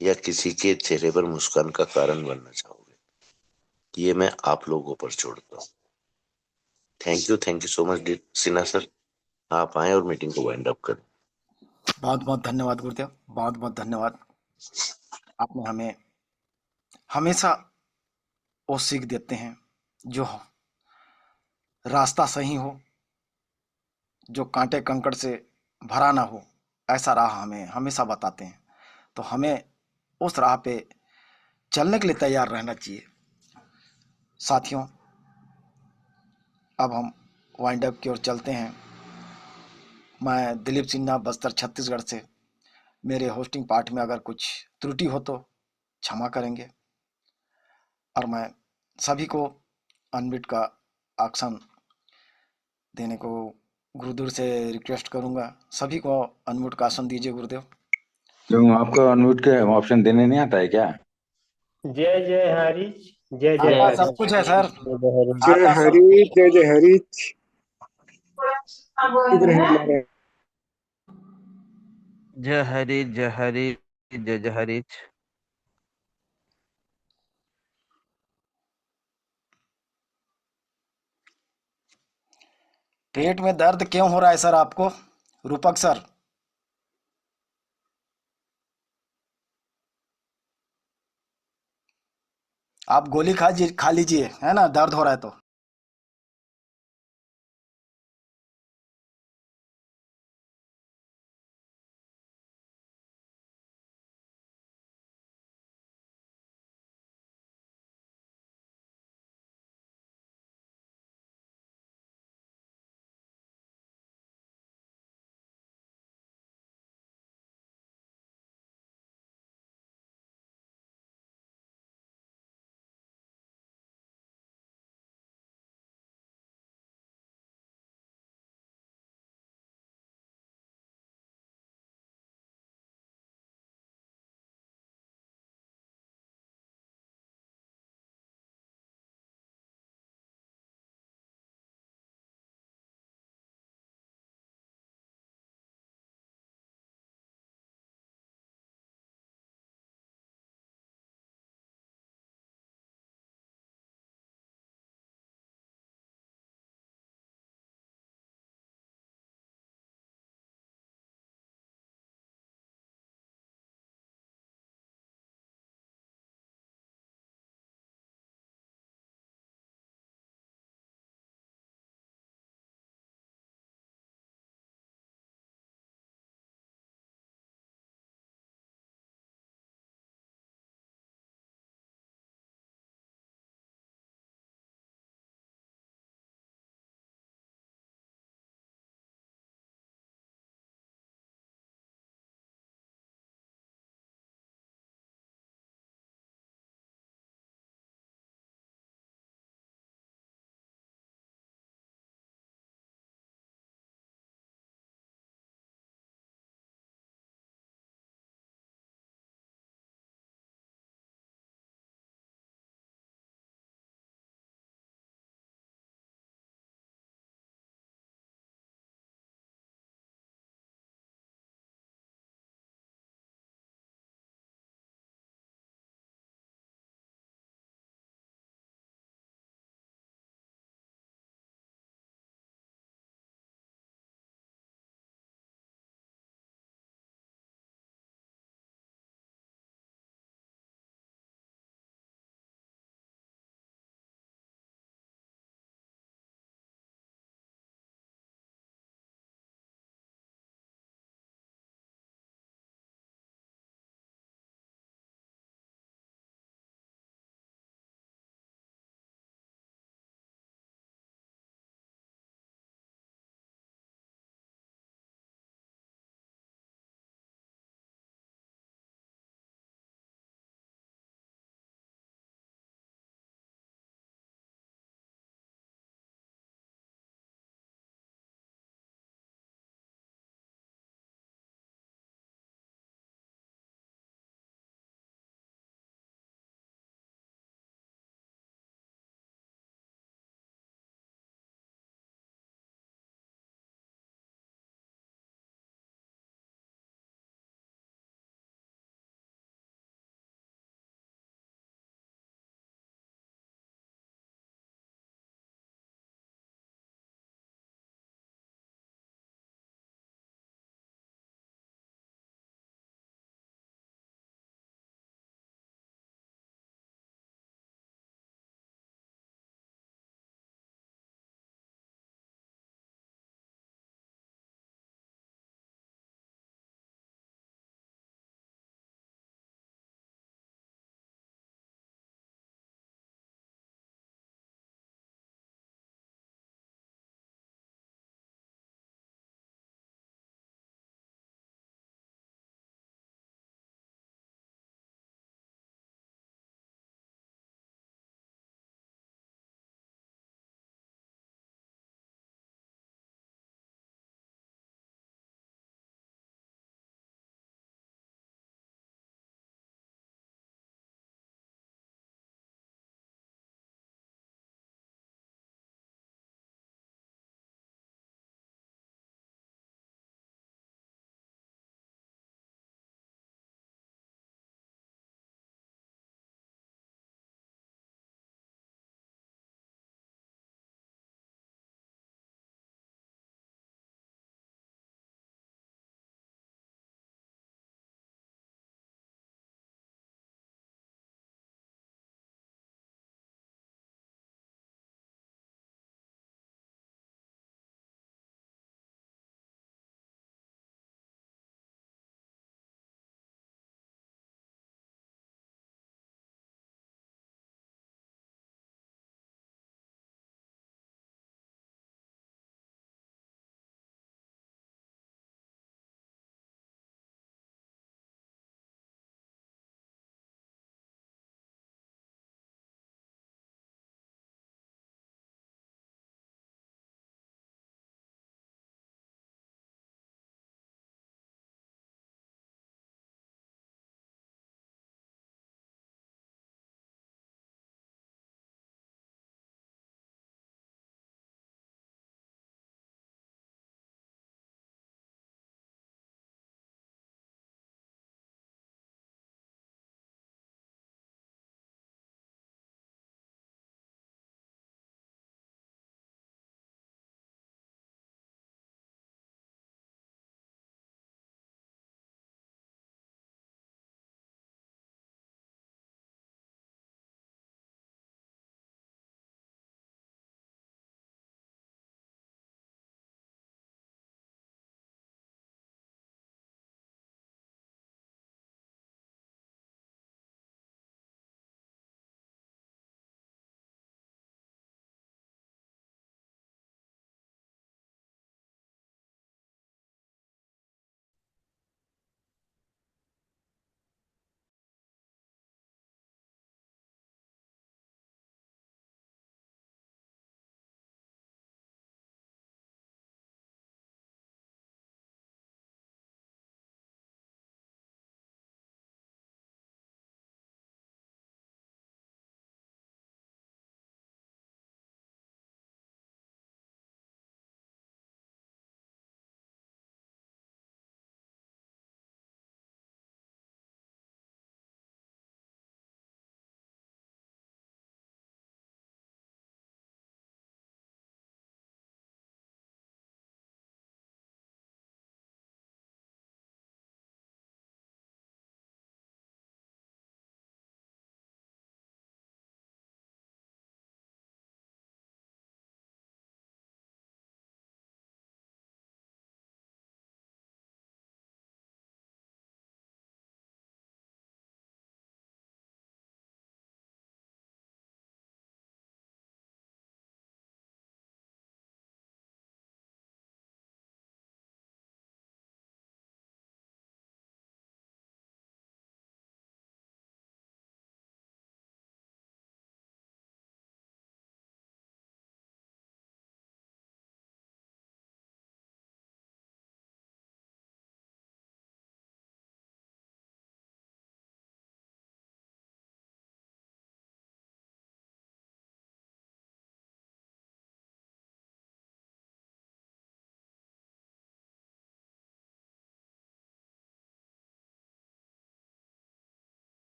या किसी के चेहरे पर मुस्कान का कारण बनना चाहोगे? ये मैं आप लोगों पर छोड़ता हूँ। Thank you so much Sinha sir. आप आए और मीटिंग को वाइंड अप करें। बहुत बहुत धन्यवाद गुरुदेव, बहुत बहुत धन्यवाद। आपने हमें हमेशा वो सीख देते हैं जो रास्ता सही हो, जो कांटे कंकड़ से भरा ना हो, ऐसा राह हमें हमेशा बताते हैं। तो हमें उस राह पे चलने के लिए तैयार रहना चाहिए। साथियों, अब हम वाइंड अप की ओर चलते हैं। मैं दिलीप सिन्हा, बस्तर छत्तीसगढ़ से। मेरे होस्टिंग पार्ट में अगर कुछ त्रुटि हो तो क्षमा करेंगे, और मैं सभी को अनम्यूट का ऑप्शन देने को गुरुदेव से रिक्वेस्ट करूंगा। सभी को अनम्यूट का ऑप्शन दीजिए गुरुदेव। क्यों, आपको अनम्यूट के ऑप्शन देने नहीं आता है क्या? जय जय हरीश, जय जय आता हरीश। सब कुछ है सर, जय आता सब हरी, जय जय हरी। इधर है हमारे जय हरि जय हरि जय जय हरि। पेट में दर्द क्यों हो रहा है सर आपको, रूपक सर? आप गोली खा लीजिए, है ना, दर्द हो रहा है तो।